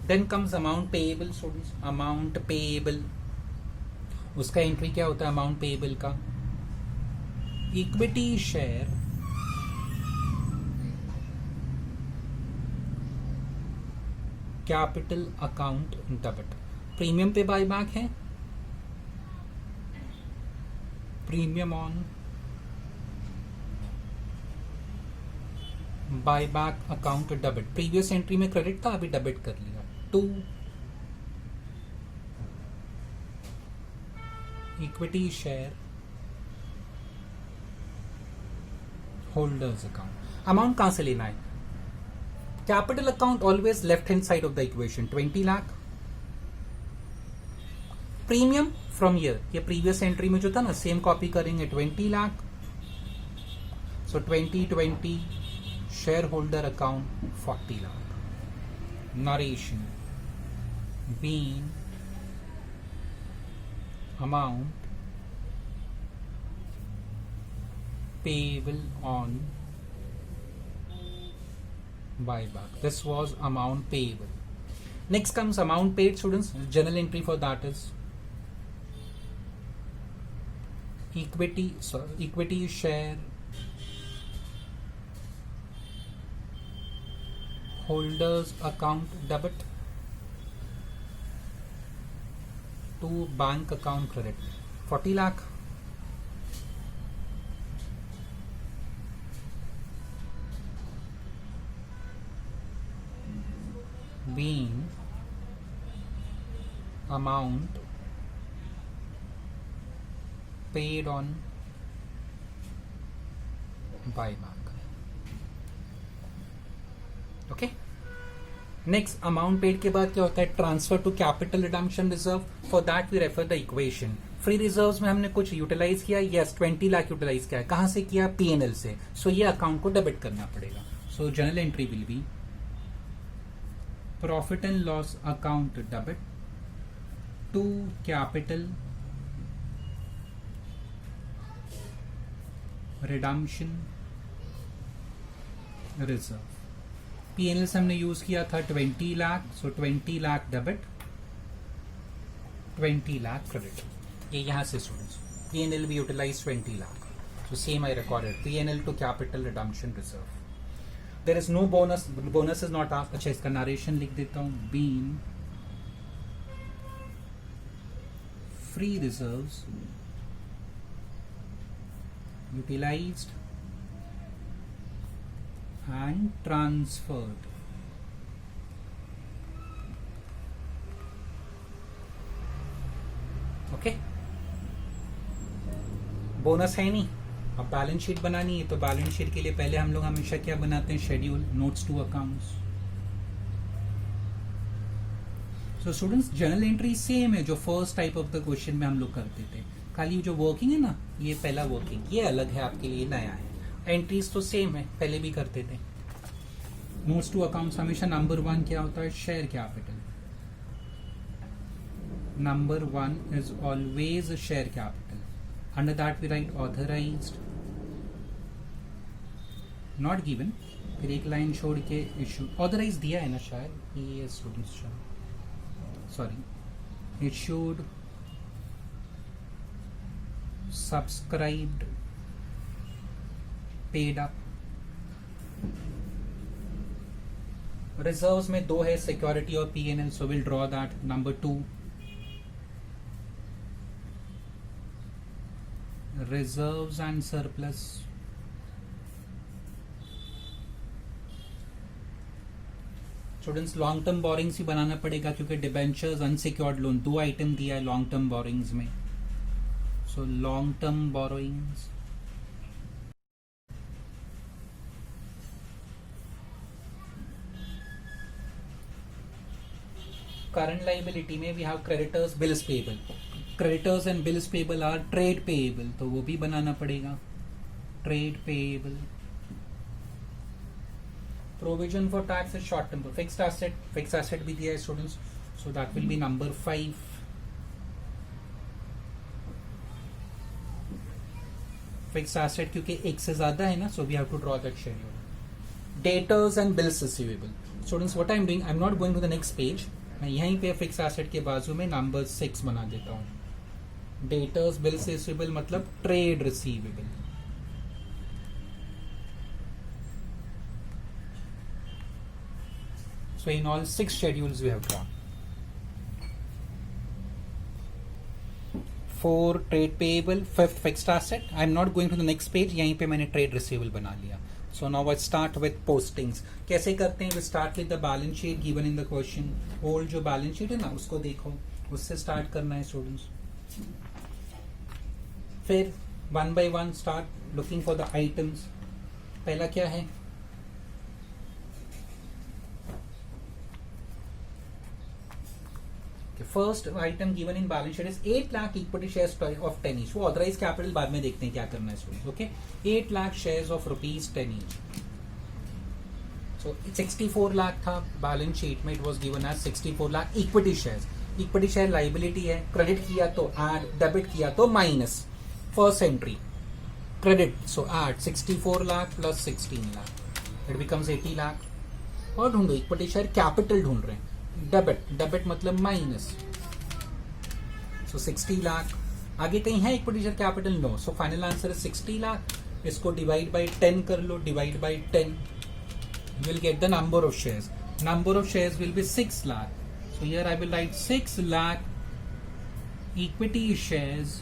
Then comes amount payable students, amount payable, उसका एंट्री क्या होता है अमाउंट पेएबल का? Equity share capital account debit. Premium पे बायबैक है, premium on buyback account debit. Previous entry में क्रेडिट था, अभी डेबिट कर लिया। To equity share holders account. Amount कहां से लेना है? Capital account always left hand side of the equation, 20 lakh. Premium from year, ये प्रीवियस एंट्री में जो था ना, सेम कॉपी करेंगे, 20 लाख। सो 2020 share holder account 40 lakh. Narration been amount payable on buyback. This was amount payable. Next comes amount paid students. Journal entry for that is equity share holders account debit to bank account credit 40 lakh being amount paid on buyback. Okay, next amount paid के बाद क्या होता है? Transfer to capital redemption reserve. For that we refer the equation. Free reserves में हमने कुछ यूटिलाइज किया, यस 20 लाख यूटिलाइज किया है। कहां से किया? पीएनएल से। सो ये अकाउंट को डेबिट करना पड़ेगा। So general entry will be profit and loss account debit to capital redemption reserve. PNL से हमने यूज किया था 20 lakh, so 20 lakh debit, 20 lakh credit. ये यहां से स्टूडेंट्स पीएनएल भी utilise 20 lakh. So same I recorded PNL to capital redemption reserve. There is no bonus, bonus is not asked. अच्छा, इसका नरेशन लिख देता हूं। Been free reserves utilised and transferred okay. Bonus है नहीं, अब बैलेंस शीट बनानी है, तो बैलेंस शीट के लिए पहले हम लोग हमेशा क्या बनाते हैं? Schedule, notes to accounts. So students general entry same है जो first type of the question में हम लोग करते थे, खाली जो वर्किंग है ना, ये पहला वर्किंग, ये अलग है आपके लिए, नया है। एंट्रीज तो सेम है, पहले भी करते थे। नोट्स टू अकाउंट्स हमेशा नंबर 1 क्या होता है? Share capital. Number 1 is always share capital. Under that we write authorised, not given, फिर एक लाइन छोड़ के इशू। ऑथराइज दिया है ना शायद, ये students sorry, issued subscribed, paid up. Reserves में दो है, सिक्योरिटी और P&L, so will draw that. Number 2 reserves and surplus. Students long term borrowings ही बनाना पड़ेगा क्योंकि डिबेंचर्स, अनसिक्योर्ड लोन, दो आइटम दिया है लॉन्ग टर्म बोरिंग्स में. So long term borrowings, current liability में we have creditors, bills payable. Creditors and bills payable are trade payable, तो वो भी बनाना पड़ेगा. Trade payable. Provision for tax is short term. Fixed asset भी दिया है students, so that will be number 5. Fixed asset क्योंकि एक से ज्यादा है ना, so we have to draw that schedule. Debtors and bills receivable. Students what I am doing, I am not going to the next page. मैं यहीं पे फिक्स एसेट के बाजू में नंबर 6 बना देता हूं. डेटर्स, बिल्स रिसीवेबल मतलब trade receivable. So in all 6 schedules we have drawn. 4 trade payable, 5th fixed asset. I am not going to the next page. यहीं पे मैंने trade receivable बना लिया. So now let's start with postings. कैसे करते हैं? We start with the balance sheet given in the question. Old जो balance sheet है ना, उसको देखो, उससे start करना है students. फिर one by one start looking for the items. पहला क्या है? First item given in balance sheet is 8 lakh equity shares of 10 each. वो ऑथराइज कैपिटल बाद में देखते हैं क्या करना है students. Okay, 8 lakh shares of rupees 10 each. So 64 lakh था बैलेंस शीट में, it was given as 64 lakh equity shares. Equity share liability है, क्रेडिट किया तो ऐड, डेबिट किया तो minus. First entry credit, so add 64 lakh plus 16 lakh, it becomes 80 lakh. और ढूंढो इक्विटी शेयर कैपिटल ढूंढ रहे हैं. डेबिट मतलब माइनस, सो 60 लाख. आगे कहीं है equity share capital? No. So final answer है 60 लाख. इसको डिवाइड बाय 10 कर लो, divide by 10 you will get the number of shares. Number of shares will be 6 lakh. So here I will write 6 lakh equity shares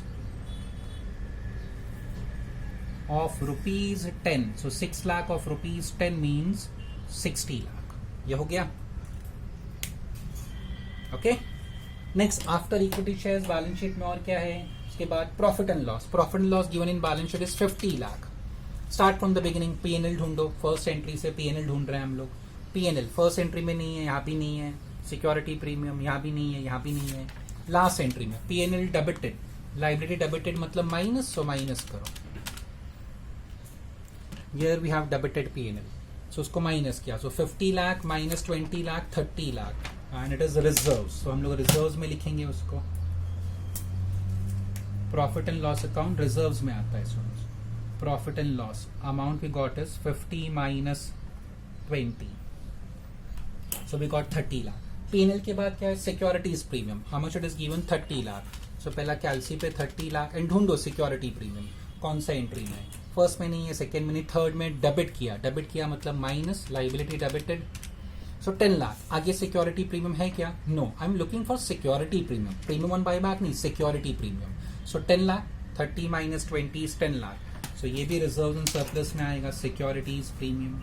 of rupees 10. So 6 lakh of rupees 10 means 60 lakh. ये हो गया. Okay, next after equity shares balance sheet में और क्या है? उसके बाद profit and loss. Profit and loss given in balance sheet is 50 lakh. Start from the beginning. P&L ढूंढो. फर्स्ट एंट्री से P&L ढूंढ रहे हैं हम लोग. P&L फर्स्ट एंट्री में नहीं है, यहाँ भी नहीं है. सिक्योरिटी प्रीमियम यहाँ भी नहीं है, यहाँ भी नहीं है. लास्ट एंट्री में P&L डेबिटेड, लाइबिलिटी डेबिटेड मतलब माइनस, सो माइनस करो. Here we have debited P&L, so उसको माइनस किया. So 50 lakh minus 20 lakh 30 lakh and it is reserves. तो हम लोग रिजर्व्स में लिखेंगे उसको. Profit and loss account reserves में आता है students. Profit and loss amount we got is 50 minus 20, so we got 30 lakh. P&L के बाद क्या है? Securities premium. How much it is given? 30 lakh. So पहला कैलसी पे 30 लाख एंड ढूंढो सिक्योरिटी प्रीमियम कौन सा एंट्री में. फर्स्ट में नहीं है, सेकेंड में नहीं, थर्ड में. डेबिट किया मतलब minus, liability debited, so 10 lakh. आगे सिक्योरिटी प्रीमियम है क्या? No. I am looking for security premium. Premium on buyback नहीं, security premium. So 10 lakh, 30 minus 20 is 10 lakh. So ये भी रिजर्व एंड सरप्लस में आएगा, securities premium.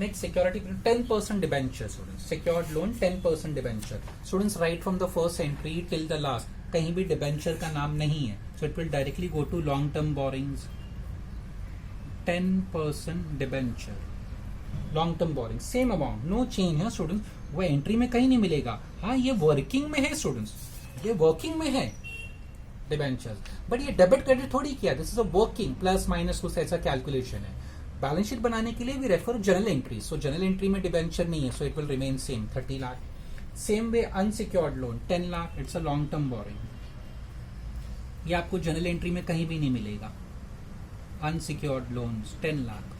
Next, security 10% debenture students. Secured loan 10% debenture. Students, right from the first entry till the last, कहीं भी debenture का नाम नहीं है. So it will directly go to long term borrowings. 10% debenture. Long term borrowing. Same amount. No change है students. वो entry में कहीं नहीं मिलेगा. हाँ, ये working में है students. ये working में है debentures. But ये debit credit थोड़ी किया. This is a working plus minus कुछ ऐसा calculation है. बैलेंस शीट बनाने के लिए we refer general entry. So general entry में डिबेंचर नहीं है, so it will remain same 30 lakh. Same way unsecured loan 10 lakh, it's a long term borrowing. ये आपको जनरल एंट्री में कहीं भी नहीं मिलेगा. Unsecured loans 10 lakh.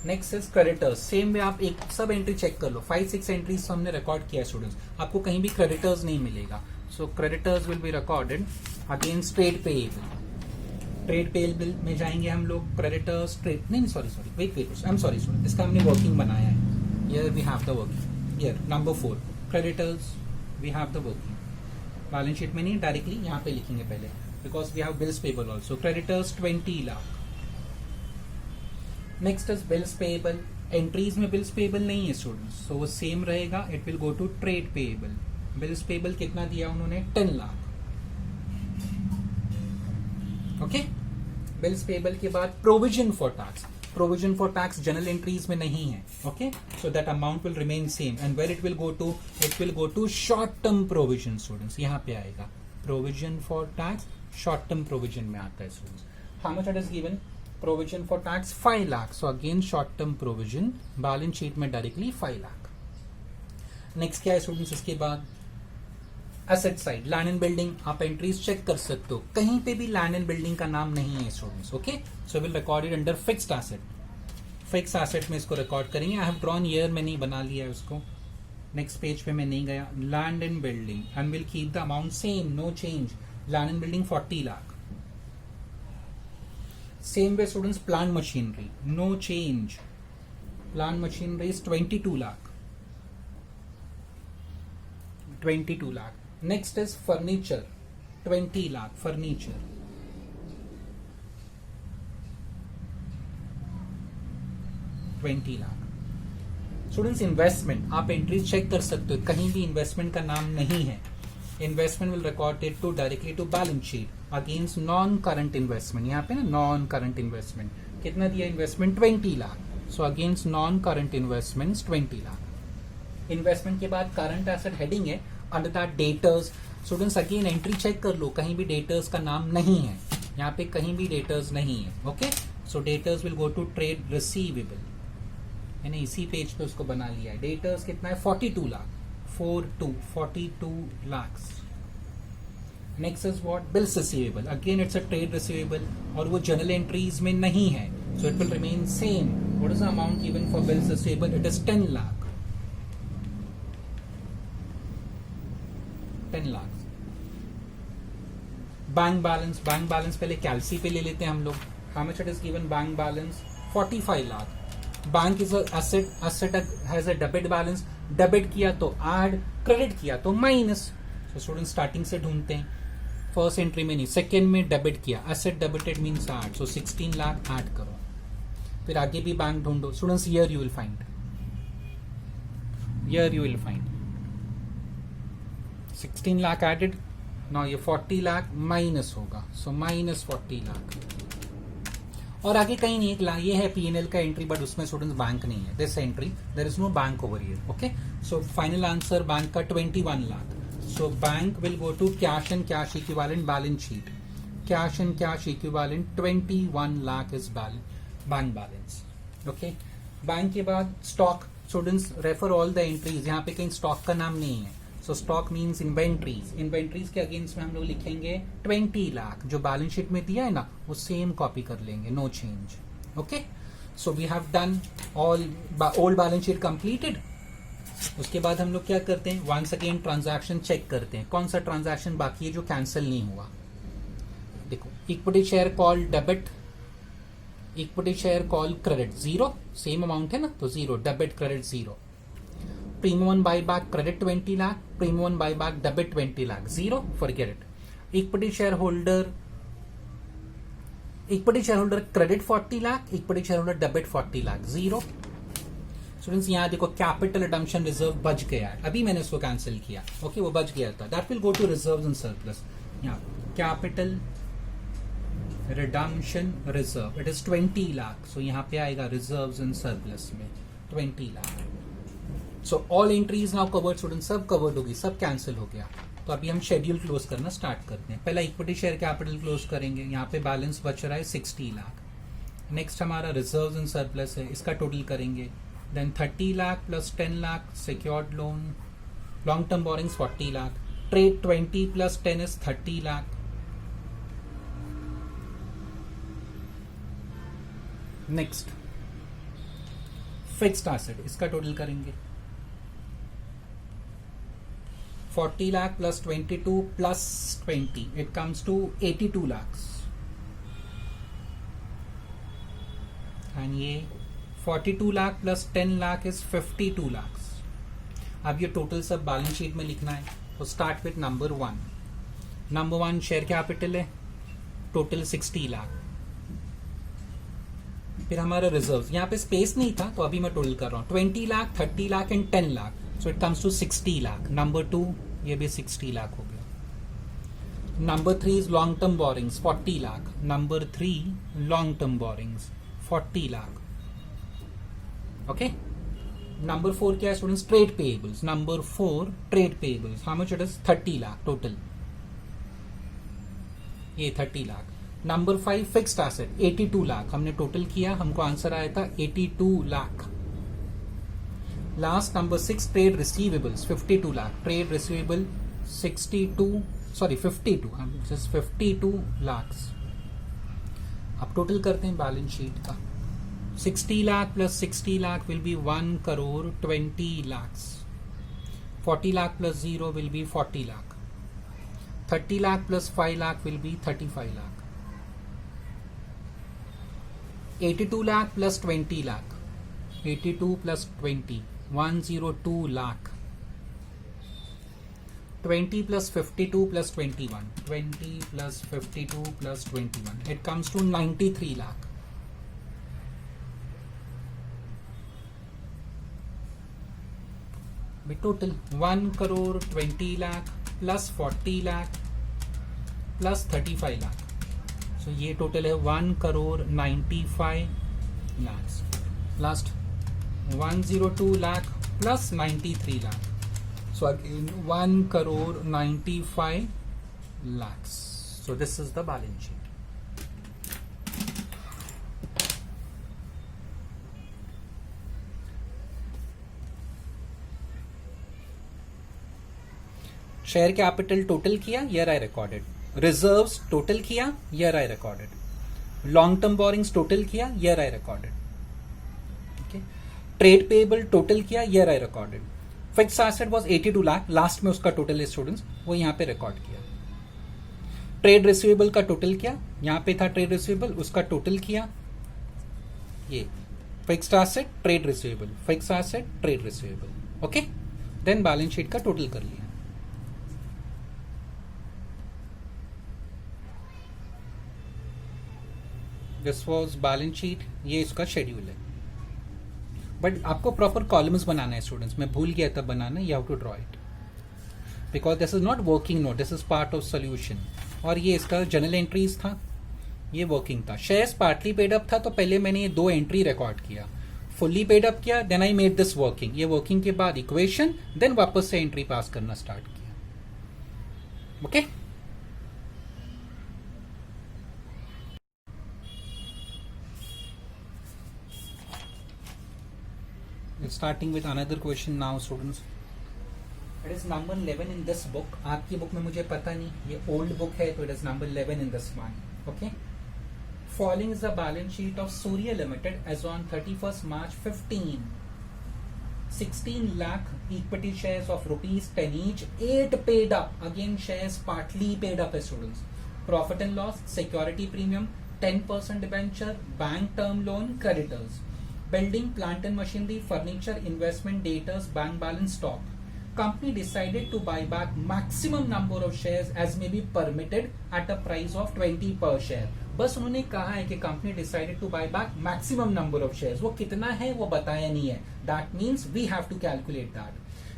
Next is creditors. Same way आप एक सब एंट्री चेक कर लो, 5-6 एंट्रीज हमने रिकॉर्ड किया है स्टूडेंट्स, आपको कहीं भी क्रेडिटर्स नहीं मिलेगा। So creditors will be recorded against trade payable. Trade payable में जाएंगे हम लोग, क्रेडिटर्स ट्रेड नहीं sorry wait I am sorry student, इसका हमने वर्किंग बनाया है। Here we have the working, here number 4 creditors we have the working. Balance sheet में नहीं, डायरेक्टली यहाँ पे लिखेंगे पहले, because we have bills payable also. Creditors 20 lakh. Next is bills payable. Entries में बिल्स पेएबल नहीं है स्टूडेंट्स, सो वो सेम रहेगा, it will go to trade payable. Bills payable कितना दिया उन्होंने, 10 लाख। ओके, बिल्स पेएबल के बाद provision for tax. Provision for tax general entries में नहीं है। Okay, so that amount will remain same and where it will go to short term provision students. यहाँ पे आएगा provision for tax, short term provision में आता है students. How much it is given, provision for tax 5 lakh. So again short term provision, balance sheet में डायरेक्टली 5 लाख। नेक्स्ट क्या है स्टूडेंट्स, इसके बाद asset side, land and building. आप एंट्रीज चेक कर सकते हो, कहीं पे भी लैंड एंड बिल्डिंग का नाम नहीं है students. Okay, so will record it under fixed asset. Fixed asset में इसको रिकॉर्ड करेंगे। आई हैव ड्रॉन ईयर, मैंने नहीं बना लिया है उसको, नेक्स्ट पेज पे मैं नहीं गया। Land and building and will keep the amount same, no change. Land and building 40 lakh. Same way students, plant machinery, no change. Plant machinery is 22 lakh. 22 lakh. Next is furniture, 20 lakh furniture. Students investment, आप एंट्री चेक कर सकते हो, कहीं भी इन्वेस्टमेंट का नाम नहीं है। Investment will recorded to directly to balance sheet against non current investment. यहाँ पे ना नॉन करंट इन्वेस्टमेंट कितना दिया, investment 20 lakh. So against non current investments 20 lakh. Investment के बाद करंट एसेट हेडिंग है, under that debtors. Students again entry check कर लो, कहीं भी डेटर्स का नाम नहीं है, यहाँ पे कहीं भी डेटर्स नहीं है। Okay, so debtors will go to trade receivable. मैंने इसी पेज पे उसको बना लिया है। डेटर्स कितना है, 42 lakh. 42 lakhs। Next is what, bills receivable. Again it's a trade receivable और वो जर्नल एंट्रीज में नहीं है, so it will remain same. What is the amount given for bills receivable, it is 10 lakh. 10 lakh. Bank balance, bank balance पहले कैलसी पे ले लेते हैं हम लोग। How much it is given, bank balance 45 lakh. Bank is asset, asset has a debit balance. Debit किया तो ऐड, क्रेडिट किया तो माइनस। सो स्टूडेंट स्टार्टिंग से ढूंढते हैं, फर्स्ट एंट्री में नहीं, सेकेंड में डेबिट किया, asset debited means add. So 16 lakh add करो, फिर आगे भी बैंक ढूंढो। Students here you will find, here you will find 16 lakh added. Now ये 40 लाख माइनस होगा, सो माइनस 40 लाख। और आगे कहीं नहीं, एक ये है P&L का एंट्री, बट उसमें स्टूडेंट्स बैंक नहीं है। This entry there is no bank over here. Okay, so final answer bank का 21 lakh. So bank will go to cash and cash equivalent balance sheet. Cash and cash equivalent 21 lakh is bank balance. Okay, bank के बाद stock. Students refer all the entries, यहाँ पे कहीं स्टॉक का नाम नहीं है। So stock means inventories. Inventories के अगेंस्ट में हम लोग लिखेंगे 20 लाख। जो बैलेंस शीट में दिया है ना, वो सेम कॉपी कर लेंगे, no change. Okay, so we have done all old balance sheet completed. उसके बाद हम लोग क्या करते हैं, वंस अगेन ट्रांजैक्शन चेक करते हैं, कौन सा ट्रांजैक्शन बाकी है जो कैंसिल नहीं हुआ। देखो, equity share call debit, equity share call credit 0, same amount है ना, तो 0, debit credit 0। Premium buyback credit 20 lakh, premium buyback debit 20 lakh, 0, forget it. Equity share holder credit 40 lakh, equity share holder debit 40 lakh, 0। Students यहाँ देखो, कैपिटल रिडम्पशन रिजर्व बच गया है, अभी मैंने उसको कैंसिल किया। ओके, वो बच गया था, that will go to reserves and surplus. यहाँ capital redemption reserve it is 20 lakh. So यहाँ पे आएगा रिजर्व्स एंड सरप्लस में 20 lakh. So all entries now covered student, सब कवर्ड होगी, सब कैंसिल हो गया। तो अभी हम शेड्यूल क्लोज करना स्टार्ट करते हैं। पहला इक्विटी शेयर कैपिटल क्लोज करेंगे, यहाँ पे बैलेंस बच रहा है 60 लाख। नेक्स्ट हमारा रिजर्व्स एंड सरप्लस है, इसका टोटल करेंगे। Then 30 lakh plus 10 lakh secured loan, long term borrowings 40 lakh, trade 20 plus 10 is 30 lakh. Next fixed asset, इसका टोटल करेंगे 40 lakh plus 22 plus 20, it comes to 82 lakhs. And ये 42 lakh plus 10 lakh is 52 lakhs. अब ये टोटल सब बैलेंस शीट में लिखना है. तो start with number 1. Number 1 share capital है, टोटल 60 लाख. फिर हमारा रिजर्व, यहाँ पे स्पेस नहीं था तो अभी मैं टोटल कर रहा हूँ. 20 lakh, 30 lakh and 10 lakh, so it comes to 60 lakh. Number 2 ये भी 60 लाख हो गया. Number 3 is long term borrowings 40 lakh. Number 3 long term borrowings 40 lakh. Okay. Number 4 क्या है students? Trade payables. Number 4 trade payables, how much it is? 30 lakh total. ये 30 lakh. Number 5 fixed asset 82 lakh. हमने टोटल किया, हमको आंसर आया था 82 lakh. Last number 6 trade receivables 52 lakh. Trade receivable 52 lakhs. अब टोटल करते हैं बैलेंस शीट का. 60 lakh plus 60 lakh will be 1 crore 20 lakhs. 40 lakh plus 0 will be 40 lakh. 30 lakh plus 5 lakh will be 35 lakh. 82 lakh plus 20 lakh. 82 plus 20, 102 lakh. 20 plus 52 plus 21. 20 plus 52 plus 21. It comes to 93 lakh. Be total 1 crore 20 lakh plus 40 lakh plus 35 lakh. So ये टोटल है 1 crore 95 lakhs. Last 102 lakh plus 93 lakh. So again 1 crore 95 lakhs. So this is the balance sheet. Share capital total किया, here I recorded. Reserves total किया, here I recorded. Long term borrowings total किया, here I recorded. Okay. Trade payable total किया, here I recorded. Fixed asset was 82 lakh, last में उसका टोटल है स्टूडेंट्स, वो यहां पे रिकॉर्ड किया. ट्रेड रिसीवेबल का टोटल किया, यहां पे था ट्रेड रिसीवेबल, उसका टोटल किया. ये fixed asset trade receivable, fixed asset trade receivable. Okay. Then balance sheet का टोटल कर लिया. This was balance sheet. ये इसका शेड्यूल है. बट आपको प्रॉपर कॉलम्स बनाना है स्टूडेंट्स. मैं भूल गया था बनाना. You have to draw it because this is not working note, this is part of solution. और ये इसका जनरल एंट्रीज था, ये वर्किंग था. शेयर्स पार्टली पेड अप था तो पहले मैंने ये 2 एंट्री रिकॉर्ड किया. फुल्ली पेड अप किया, then I made this working. ये वर्किंग के बाद इक्वेशन, देन वापस से एंट्री पास करना स्टार्ट किया. Okay. Starting with another question now students. It is number 11 in this book. आपकी बुक में मुझे पता नहीं, ये ओल्ड बुक है तो it is number 11 in this one. Okay. Following is the balance sheet of Surya Limited as on 31st March 15. 16 lakh equity shares of rupees 10 each. 8 paid up. Again shares partly paid up students. Profit and loss, security premium, 10% debenture, bank term loan, creditors. Building, plant and machinery, furniture, investment, debtors, bank balance, stock. Company decided to buy back maximum number of shares as may be permitted at a price of 20 per share. बस उन्होंने कहा है कि company decided to buy back maximum number of shares. वो कितना है वो बताया नहीं है. That means we have to calculate that.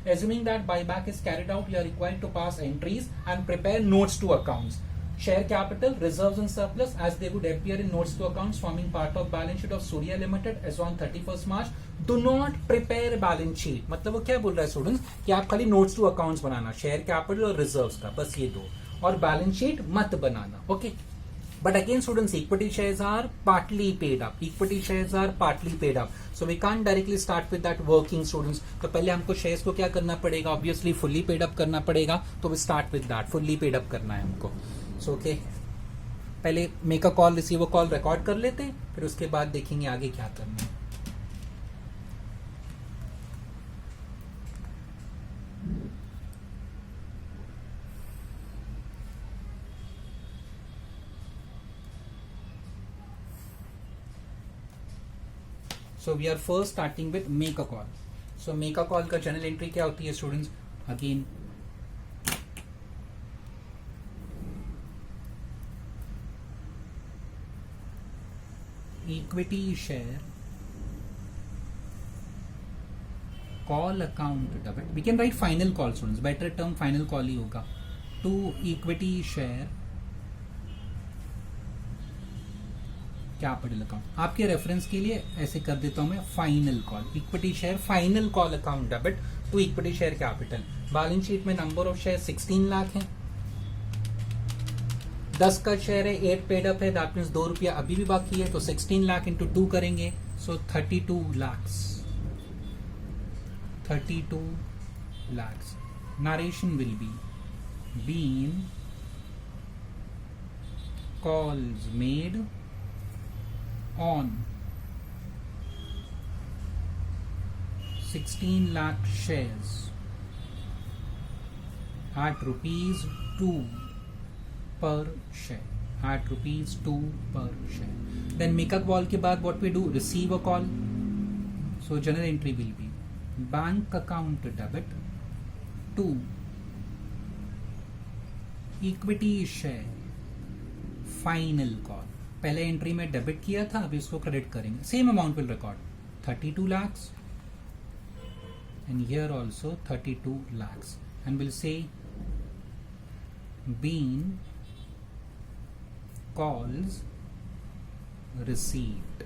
Assuming that buyback is carried out, you are required to pass entries and prepare notes to accounts. Share capital, reserves and surplus as they would appear in notes to accounts forming part of balance sheet of Surya Limited as on 31st March. Do not prepare balance sheet. मतलब वो क्या बोल रहा है स्टूडेंट्स कि आप खाली notes to accounts banana, share capital और रिजर्व्स का, बस ये 2, और बैलेंस शीट मत बनाना. Okay. But again students, equity shares are partly paid up. Equity shares are partly paid up. So we can't directly start with that working students. तो पहले हमको shares को क्या करना पड़ेगा? Obviously fully paid up करना पड़ेगा. तो we start with that. Fully paid up करना है हमको. So okay. पहले make a call, receive a call, record कर लेते हैं, फिर उसके बाद देखेंगे आगे क्या करना है. So we are first starting with make a call. So make a call का जनरल एंट्री क्या होती है students? Again equity share call account debit. We can write final call students, better term final call ही होगा. To equity share capital account. आपके रेफरेंस के लिए ऐसे कर देता हूं मैं, final call equity share final call account debit to equity share capital. Balance sheet में नंबर ऑफ शेयर 16 लाख है. 10 का शेयर है, 8 पेड अप है, दैट मीन्स 2 रुपया अभी भी बाकी है, तो 16 लाख इंटू 2 करेंगे, सो 32 lakhs. 32 lakhs. Narration will be been calls made on 16 lakh shares at rupees 2 per share. At rupees 2 per share. Then make a call के बाद what we do? Receive a call. So general entry will be bank account debit to equity share final call. पहले एंट्री में डेबिट किया था, अभी इसको क्रेडिट करेंगे. Same amount will record 32 lakhs and here also 32 lakhs and we'll say been calls received.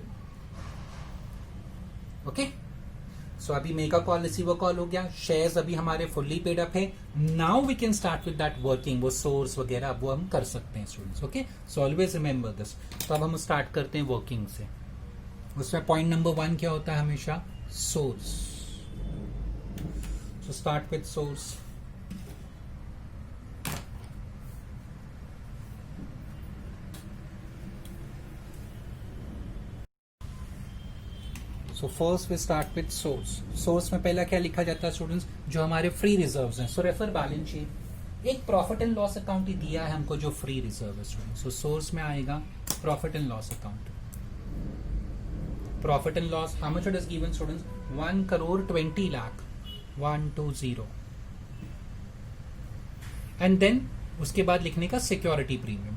Okay, so अभी make a call receive a call हो गया. शेयर्स अभी हमारे फुल्ली पेड अप है. Now we can start with that working. वो सोर्स वगैरह अब वो हम कर सकते हैं students. Okay, so always remember this. तो अब हम स्टार्ट करते हैं वर्किंग से. उसमें पॉइंट नंबर 1 क्या होता है हमेशा? Source. So start with source. So first we start with source. सोर्स में पहला क्या लिखा जाता है स्टूडेंट्स? जो हमारे फ्री रिजर्व्स हैं. So refer balance sheet. एक प्रॉफिट एंड लॉस अकाउंट ही दिया है हमको जो फ्री रिजर्व है स्टूडेंट्स. सो सोर्स में आएगा profit and loss account. Profit and loss, how much it is given students? 1 crore 20 lakh 120. And then उसके बाद लिखने का सिक्योरिटी प्रीमियम.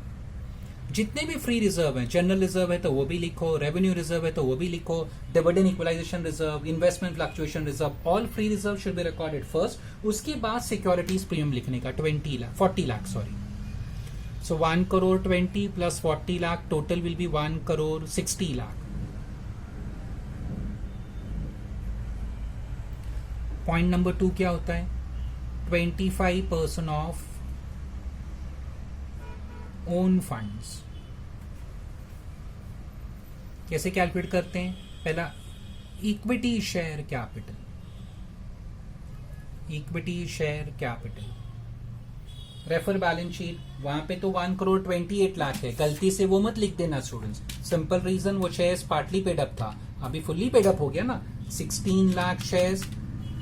जितने भी फ्री रिजर्व हैं, जनरल रिजर्व है तो वो भी लिखो, रेवेन्यू रिजर्व है तो वो भी लिखो, dividend equalisation reserve, investment fluctuation reserve, all free reserve should be recorded first. उसके बाद सिक्योरिटीज प्रीमियम लिखने का 40 lakh sorry. So 1 crore 20 plus 40 lakh total will be 1 crore 60 lakh. Point number 2 क्या होता है? 25% ऑफ ओन फंड्स. कैसे कैलकुलेट करते हैं? पहला equity share capital. Equity share capital refer balance sheet. वहां पे तो 1 crore 28 lakh है, गलती से वो मत लिख देना स्टूडेंट्स. सिंपल रीजन, वो शेयर्स पार्टली पेड अप था, अभी फुल्ली पेड अप हो गया ना. 16 लाख शेयर्स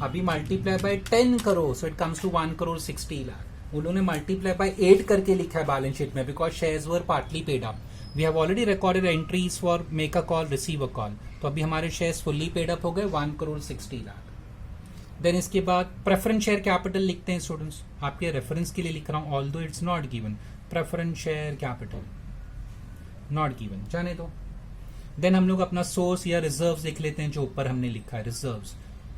अभी multiply by 10 crore, so it comes to 1 crore 60 lakh. उन्होंने मल्टीप्लाई बाय 8 करके लिखा है बैलेंस शीट में, because shares were partly paid up. We have already recorded entries for make a call receive a call. तो अभी हमारे शेयर्स फुल्ली पेड अप हो गए 1 crore 60 lakh. देन इसके बाद प्रेफरेंस शेयर कैपिटल लिखते हैं स्टूडेंट्स. आपके रेफरेंस के लिए लिख रहा हूं, although it's not given. Preference share capital not given, जाने दो. देन हम लोग अपना सोर्स या रिजर्व्स लिख लेते हैं, जो ऊपर हमने लिखा है रिजर्व्स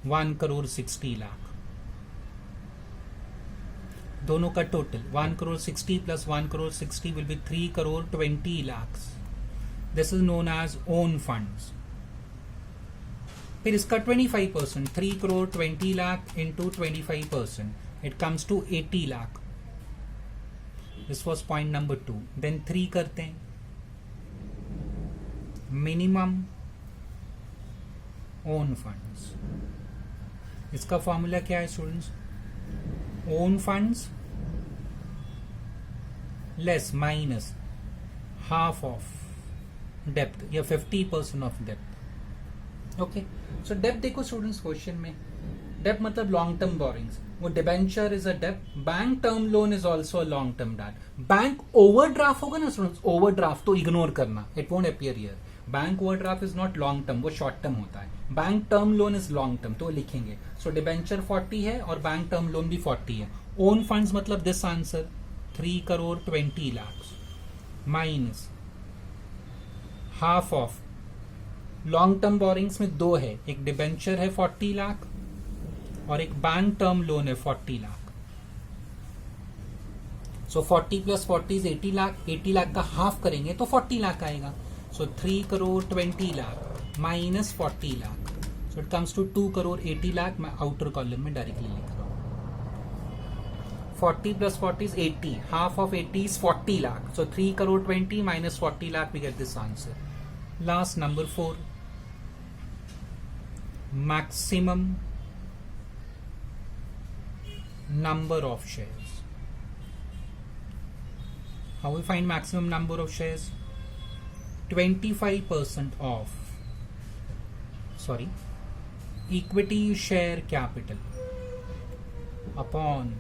1 crore 60 lakh. दोनों का total 1 crore 60 plus 1 crore 60 will be 3 crore 20 lakhs. This is known as own funds. फिर इसका 25%, 3 crore 20 lakh into 25%, it comes to 80 lakh. This was point number 2. Then 3 करते हैं. Minimum own funds. इसका फॉर्मूला क्या है students? Own funds less minus half of depth या 50% of depth. Okay, so depth देखो स्टूडेंट्स, क्वेश्चन में डेप्थ मतलब लॉन्ग टर्म बोरिंग्स. वो debenture is a depth. Bank term loan is also a long term debt. Bank overdraft होगा ना स्टूडेंट्स, ओवरड्राफ्ट तो इग्नोर करना, it won't appear here. Bank overdraft is not long term, वो शॉर्ट टर्म होता है। Bank term loan is long term, तो लिखेंगे। सो डिबेंचर 40 है और बैंक टर्म लोन भी 40 है। ओन फंड्स मतलब this answer 3 crore 20 lakh minus half of long term borrowings में दो है, एक डिबेंचर है 40 लाख और एक बैंक टर्म लोन है 40 lakh. So 40 plus 40 is 80 lakh, 80 lakh का हाफ करेंगे तो 40 लाख आएगा। So 3 crore 20 lakh minus 40 lakh, so it comes to 2 crore 80 lakh. मैं आउटर कॉलम में डायरेक्टली लिख रहा हूं। 40 plus 40 is 80, half of 80 is 40 lakh. So 3 crore 20 minus 40 lakh, we get this answer. Last number 4, maximum number of shares. How we find maximum number of shares? 25% of equity share capital upon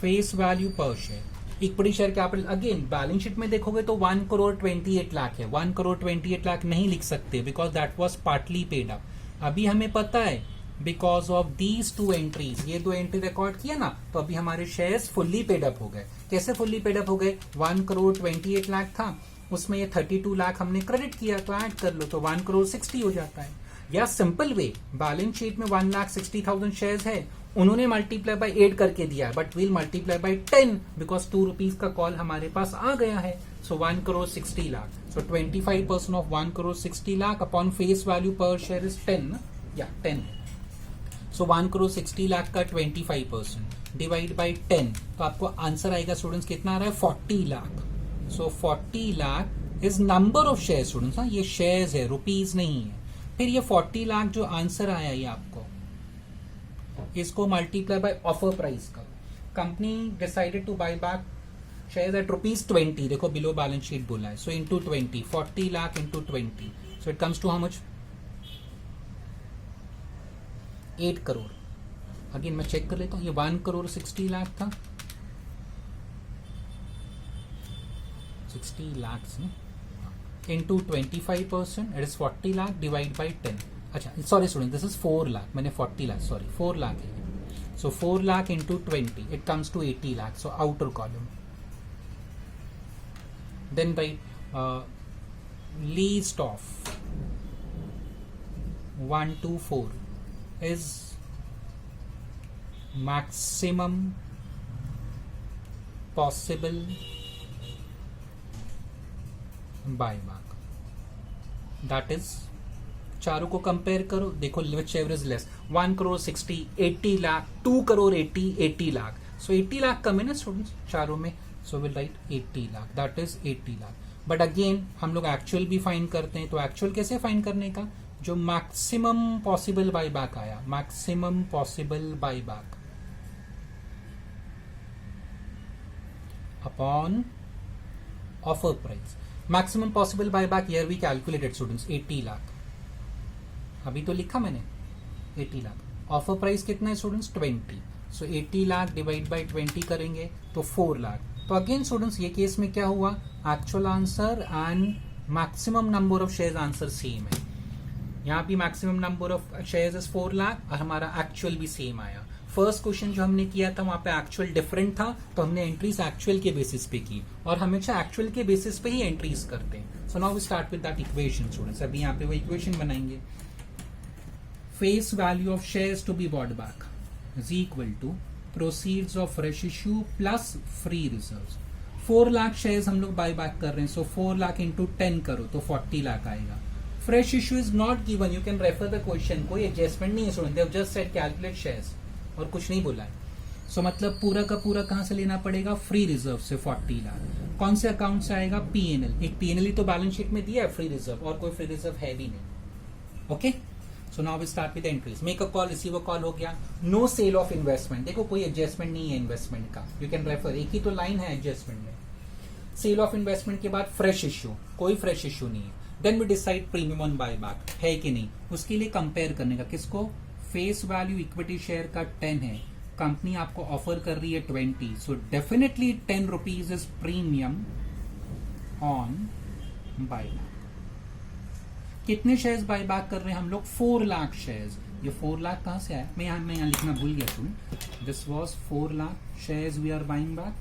face value per share. Equity share capital again balance sheet में देखोगे तो 1 करोड़ 28 लाख है। 1 करोड़ 28 लाख नहीं लिख सकते because that was partly paid up. अभी हमें पता है because of these two entries, ये दो एंट्री रिकॉर्ड किया ना, तो अभी हमारे शेयर्स फुल्ली पेड अप हो गए। कैसे फुल्ली पेड अप हो गए? 1 करोड़ 28 लाख था, उसमें ये 32 लाख हमने क्रेडिट किया, तो ऐड कर लो तो 1 करोड़ 60 हो जाता है। या सिंपल वे, बैलेंस शीट में 1,60,000 शेयर्स है, उन्होंने मल्टीप्लाई बाय 8 करके दिया, but will multiply by 10 because 2 rupees का कॉल हमारे पास आ गया है। सो 1 करोड़ 60 लाख, सो 25% of 1 crore 60 lakh upon face value पर शेयर इज 10 या 10। सो 1 करोड़ 60 लाख का 25% डिवाइड बाई 10, तो आपको आंसर आएगा स्टूडेंट्स कितना आ रहा है? 40 lakh. So 40 lakh is number of share students, ये शेयर्स है, रुपीज नहीं है। फिर ये 40 लाख जो आंसर आया ये आपको, इसको मल्टीप्लाई बाय ऑफर प्राइस का। Company decided to buy back shares at ₹20, देखो बिलो बैलेंस शीट बोला है, so into 20, 40 lakh into 20, so it comes to how much? 8 crore. Again मैं चेक कर लेता हूं, ये 1 करोड़ 60 लाख था, 60 lakh into 25%, it is 40 lakh divide by 10। अच्छा sorry student, this is 4 lakh, मैंने 40 लाख, सॉरी 4 लाख है। So 4 lakh into 20, it comes to 80 lakh. So outer column, then right least of 1 to 4 is maximum possible buyback. That is, चारों को कंपेयर करो, देखो which ever is less. 1 crore 60, 80 lakh, 2 crore 80, 80 lakh. So 80 lakh कम है ना स्टूडेंट्स चारों में, so we'll write 80 lakh, that is 80 lakh. But again हम लोग एक्चुअल भी फाइंड करते हैं, तो एक्चुअल कैसे फाइंड करने का? जो मैक्सिमम पॉसिबल बायबैक आया, maximum possible buyback upon offer price. Maximum possible buyback here we calculated students 80 lakh, अभी तो लिखा मैंने 80 लाख। ऑफर प्राइस कितना है students? 20। So 80 lakh divide by 20 करेंगे तो 4 लाख। तो अगेन स्टूडेंट्स ये केस में क्या हुआ? Actual answer and maximum number of shares answer same है। यहाँ भी maximum number of shares is 4 lakh और हमारा एक्चुअल भी सेम आया। फर्स्ट क्वेश्चन जो हमने किया था वहां पे एक्चुअल डिफरेंट था, तो हमने एंट्रीज एक्चुअल के बेसिस पे की, और हमेशा एक्चुअल के बेसिस पे ही एंट्रीज करते हैं। So now we start with that equation students. अभी यहाँ पे वो इक्वेशन बनाएंगे। Face value of shares to be bought back is equal to proceeds of fresh issue plus free reserves. 4 lakh shares हम लोग बाय बैक कर रहे हैं, सो 4 लाख इंटू 10 करो तो 40 लाख आएगा। Fresh issue is not given, you can refer the question, कोई एडजस्टमेंट नहीं है student, they have just said calculate shares और कुछ नहीं बोला है। सो मतलब पूरा का पूरा कहां से लेना पड़ेगा? फ्री रिजर्व से 40 लाख। कौन से अकाउंट से आएगा? पीएनएल। एक पीएनएल ही तो बैलेंस शीट में दिया है फ्री रिजर्व, और कोई फ्री रिजर्व है भी नहीं। Okay, so now we start with entries. Make a call, receive a call हो गया। नो सेल ऑफ इन्वेस्टमेंट, देखो कोई एडजस्टमेंट नहीं है इन्वेस्टमेंट का, यू कैन रेफर, एक ही तो लाइन है एडजस्टमेंट में। सेल ऑफ इन्वेस्टमेंट के बाद फ्रेश इश्यू, कोई फ्रेश इश्यू नहीं है। Then we decide premium on buyback है कि नहीं, उसके लिए कंपेयर करने का। किसको? फेस वैल्यू इक्विटी शेयर का 10 है, कंपनी आपको ऑफर कर रही है 20, so definitely 10 rupees is premium on buy back. कितने शेयर्स बाय बैक कर रहे हैं हम लोग? 4 लाख शेयर्स। ये 4 लाख कहाँ से आया? मैं यहाँ लिखना भूल गया सुन। This was 4 lakh shares we are buying back,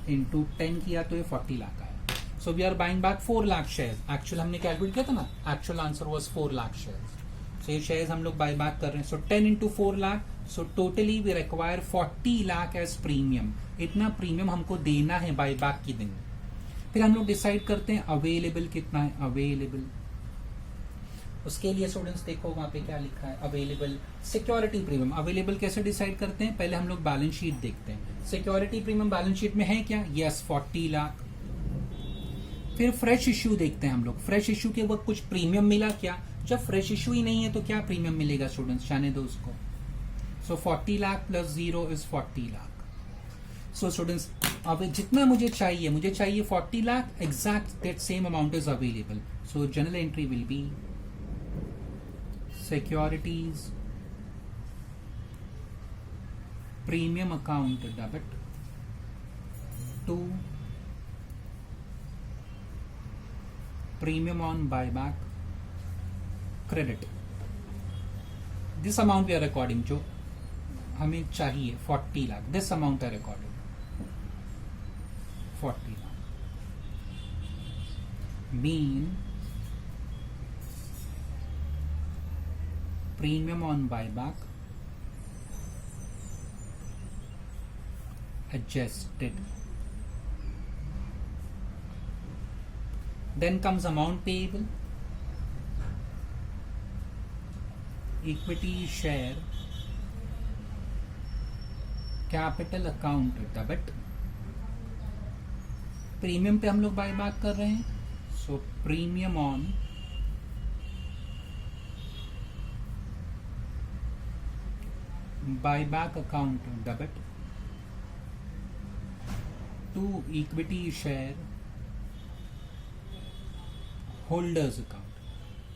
into 10 किया तो ये 40 लाख आया। So we are buying back 4 lakh shares. Actual हमने कैलकुलेट किया था ना, actual answer was 4 lakh shares. So ये शेयर्स हम लोग बाय बैक कर रहे हैं। So 10 into 4 lakh, so totally we require 40 lakh as premium. इतना प्रीमियम हमको देना है बाय बैक के दिन। फिर हम लोग डिसाइड करते हैं अवेलेबल कितना है। अवेलेबल, उसके लिए स्टूडेंट्स देखो वहां पे क्या लिखा है, अवेलेबल सिक्योरिटी प्रीमियम। अवेलेबल कैसे डिसाइड करते हैं? पहले हम लोग बैलेंस शीट देखते हैं। सिक्योरिटी प्रीमियम बैलेंस शीट में है क्या? यस, 40 लाख। फिर फ्रेश इश्यू देखते हैं हम लोग। फ्रेश इश्यू के वक्त कुछ प्रीमियम मिला क्या? जब फ्रेश इश्यू ही नहीं है तो क्या प्रीमियम मिलेगा स्टूडेंट्स? जाने दो उसको। सो 40 lakh plus 0 is 40 lakh. So students अब जितना मुझे चाहिए 40 lakh, exact that same amount is available. So general entry will B securities premium account debit to premium on buyback credit. This amount we are recording जो हमें चाहिए 40 lakh. This amount are recorded 40 lakh. mean premium on buyback adjusted. Then comes amount payable, equity share, capital account debit. Premium पे हम लोग बाय बैक कर रहे हैं, सो premium on buyback account debit to equity share holders account.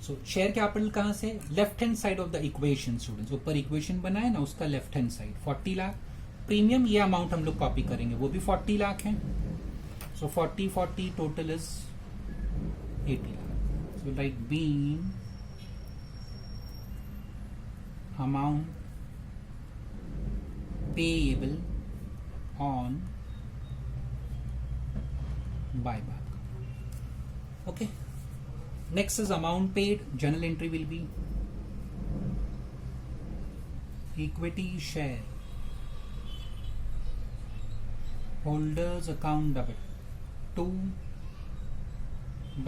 So share capital कहाँ से? Left hand side of the equation students. ऊपर इक्वेशन बनाए ना, उसका left hand side 40 lakh. Premium ये अमाउंट हम लोग कॉपी करेंगे, वो भी 40 लाख है। सो 40 total is 80 lakh. So like being amount payable on buyback. Okay, next is amount paid. Journal entry will be equity share holders account debit to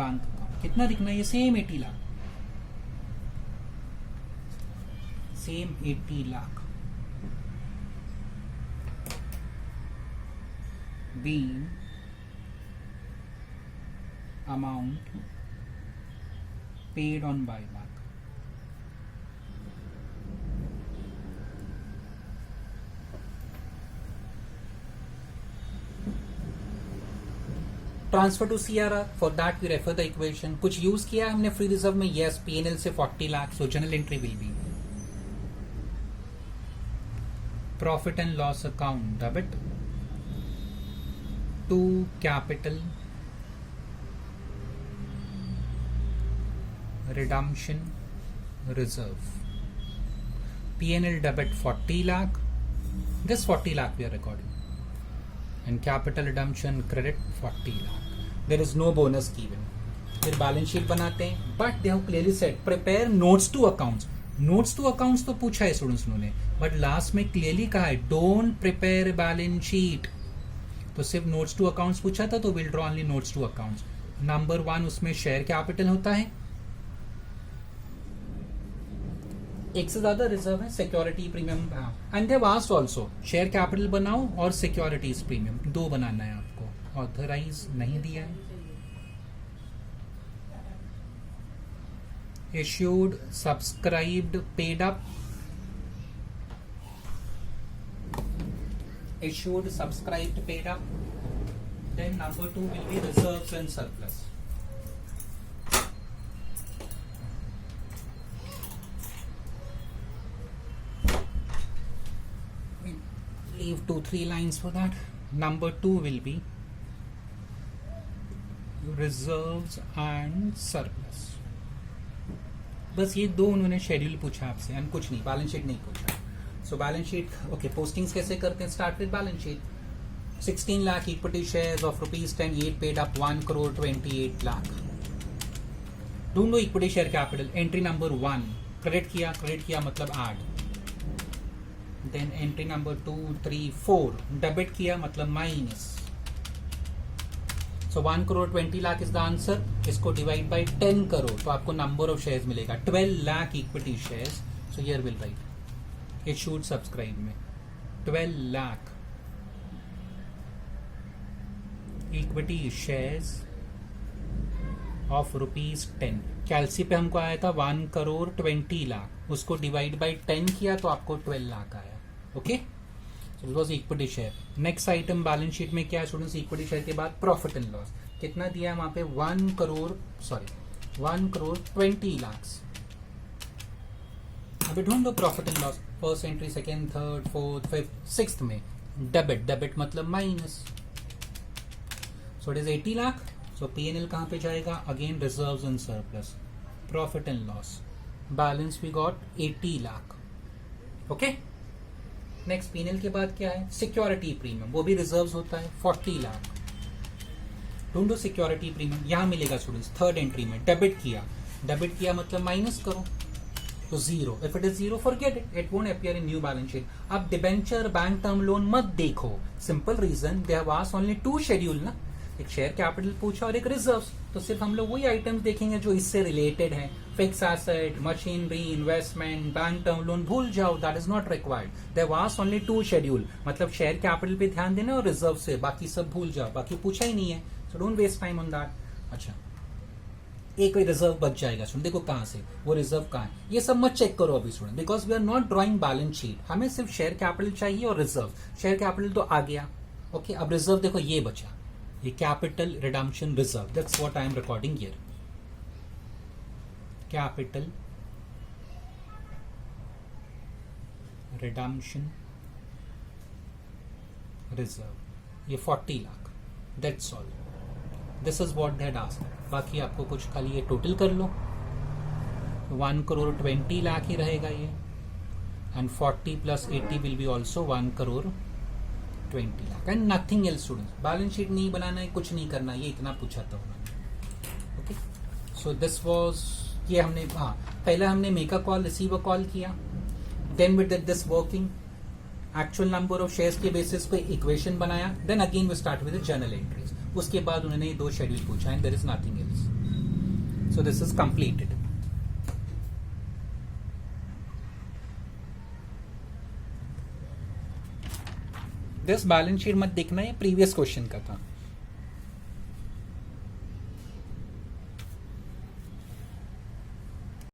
bank account. कितना लिखना है? ये same 80 lakh, same 80 lakh being amount paid on buyback. Transfer to CRR, for that we refer the equation. कुछ यूज किया हमने फ्री रिजर्व में? यस, P&L से 40 lakh. So general entry will be profit and loss account debit to capital redemption reserve. P&L debit 40 lakh. This 40 lakh we are recording. And capital redemption credit 40 lakh. There is no bonus given. फिर बैलेंस शीट बनाते हैं, but they have clearly said prepare notes to accounts. Notes to accounts तो पूछा है स्टूडेंट्स ने, बट लास्ट में क्लियरली कहा है डोंट प्रिपेयर बैलेंस शीट। तो सिर्फ नोट्स टू अकाउंट्स पूछा था, तो will draw only notes to accounts. Number 1 उसमें शेयर कैपिटल होता है, एक से ज्यादा रिजर्व है, security premium, and they asked also share capital बनाओ और सिक्योरिटीज प्रीमियम, 2 बनाना है आपको। ऑथराइज नहीं दिया है। Issued, subscribed, paid up, issued, subscribed, paid up. Then number 2 will be reserves and surplus. We'll leave 2-3 lines for that. Number 2 will be, you reserves and surplus. बस ये दो उन्होंने शेड्यूल पूछा आपसे, एंड कुछ नहीं, बैलेंस शीट नहीं पूछा। So balance sheet, okay, postings कैसे करते हैं? Start with balance sheet. 16 lakh equity shares of ₹10, 8 paid up 1,28 lakh. ढूंढो equity share capital. Entry number 1 credit किया मतलब add. Then entry number 2, 3, 4 debit किया मतलब minus. So 1,20 lakh is the answer. इसको डिवाइड बाय 10 करो तो आपको नंबर ऑफ शेयर्स मिलेगा 12 lakh equity shares. So here will write issued subscribe में 12 लाख इक्विटी शेयर्स ऑफ ₹10। कैलसी पे हमको आया था 1,20 लाख, उसको डिवाइड बाय 10 किया तो आपको 12 लाख आया। Okay, so it was equity share. Next item balance sheet में क्या है स्टूडेंट्स? इक्विटी शेयर के बाद प्रॉफिट एंड लॉस कितना दिया है वहां पे? 1,20 लाख। अभी ढूंढ लो profit and loss. First entry, second, third, fourth, fifth, sixth में डेबिट मतलब minus. So it is 80 lakh. So P&L कहां पे जाएगा? Again reserves and surplus, profit and loss, balance we got 80 lakh. Okay, next P&L के बाद क्या है? सिक्योरिटी प्रीमियम, वो भी रिजर्व्स होता है 40 लाख। ढूंढो सिक्योरिटी प्रीमियम, यहां मिलेगा स्टूडेंट्स थर्ड एंट्री में। डेबिट किया मतलब माइनस करो तो 0। If it is 0 forget it, it won't appear in new balance sheet. अब डिबेंचर, बैंक टर्म लोन मत देखो। Simple reason, they have asked only 2 schedule ना, एक शेयर कैपिटल पूछा और एक रिजर्व्स। तो सिर्फ हम लोग वही आइटम्स देखेंगे जो इससे रिलेटेड है। Fix asset, machinery, investment, bank term loan भूल जाओ, that is not required. They have asked only 2 schedule, मतलब शेयर कैपिटल पे ध्यान देना और रिजर्व से, बाकी सब भूल जाओ, बाकी पूछा ही नहीं है। So don't waste time on that. अच्छा, एक रिजर्व बच जाएगा स्टूडेंट, देखो कहां से वो रिजर्व कहां है, ये सब मत चेक करो अभी student, because we are not drawing balance sheet. हमें सिर्फ शेयर कैपिटल चाहिए और रिजर्व। शेयर कैपिटल तो आ गया, ओके, अब रिजर्व देखो ये बचा, ये capital redemption reserve, that's what I M recording here. Capital redemption reserve, ये 40 lakh, that's all. This is what they had asked. बाकी आपको कुछ खाली ये टोटल कर लो, 1,20 लाख ही रहेगा ये, and 40 + 80 will be also 1,20 lakh, and nothing else students. Balance sheet नहीं बनाना है, कुछ नहीं करना, ये इतना पूछा था उन्होंने। ओके, सो दिस वाज, ये हमने, हाँ, पहले हमने make a call, receive a call किया, then we did this working, actual number of shares के बेसिस पे इक्वेशन बनाया, then again we start with journal entries. उसके बाद उन्होंने 2 शेड्यूल पूछा, and there is nothing else. So this is completed. This balance sheet मत देखना, ये प्रीवियस क्वेश्चन का था।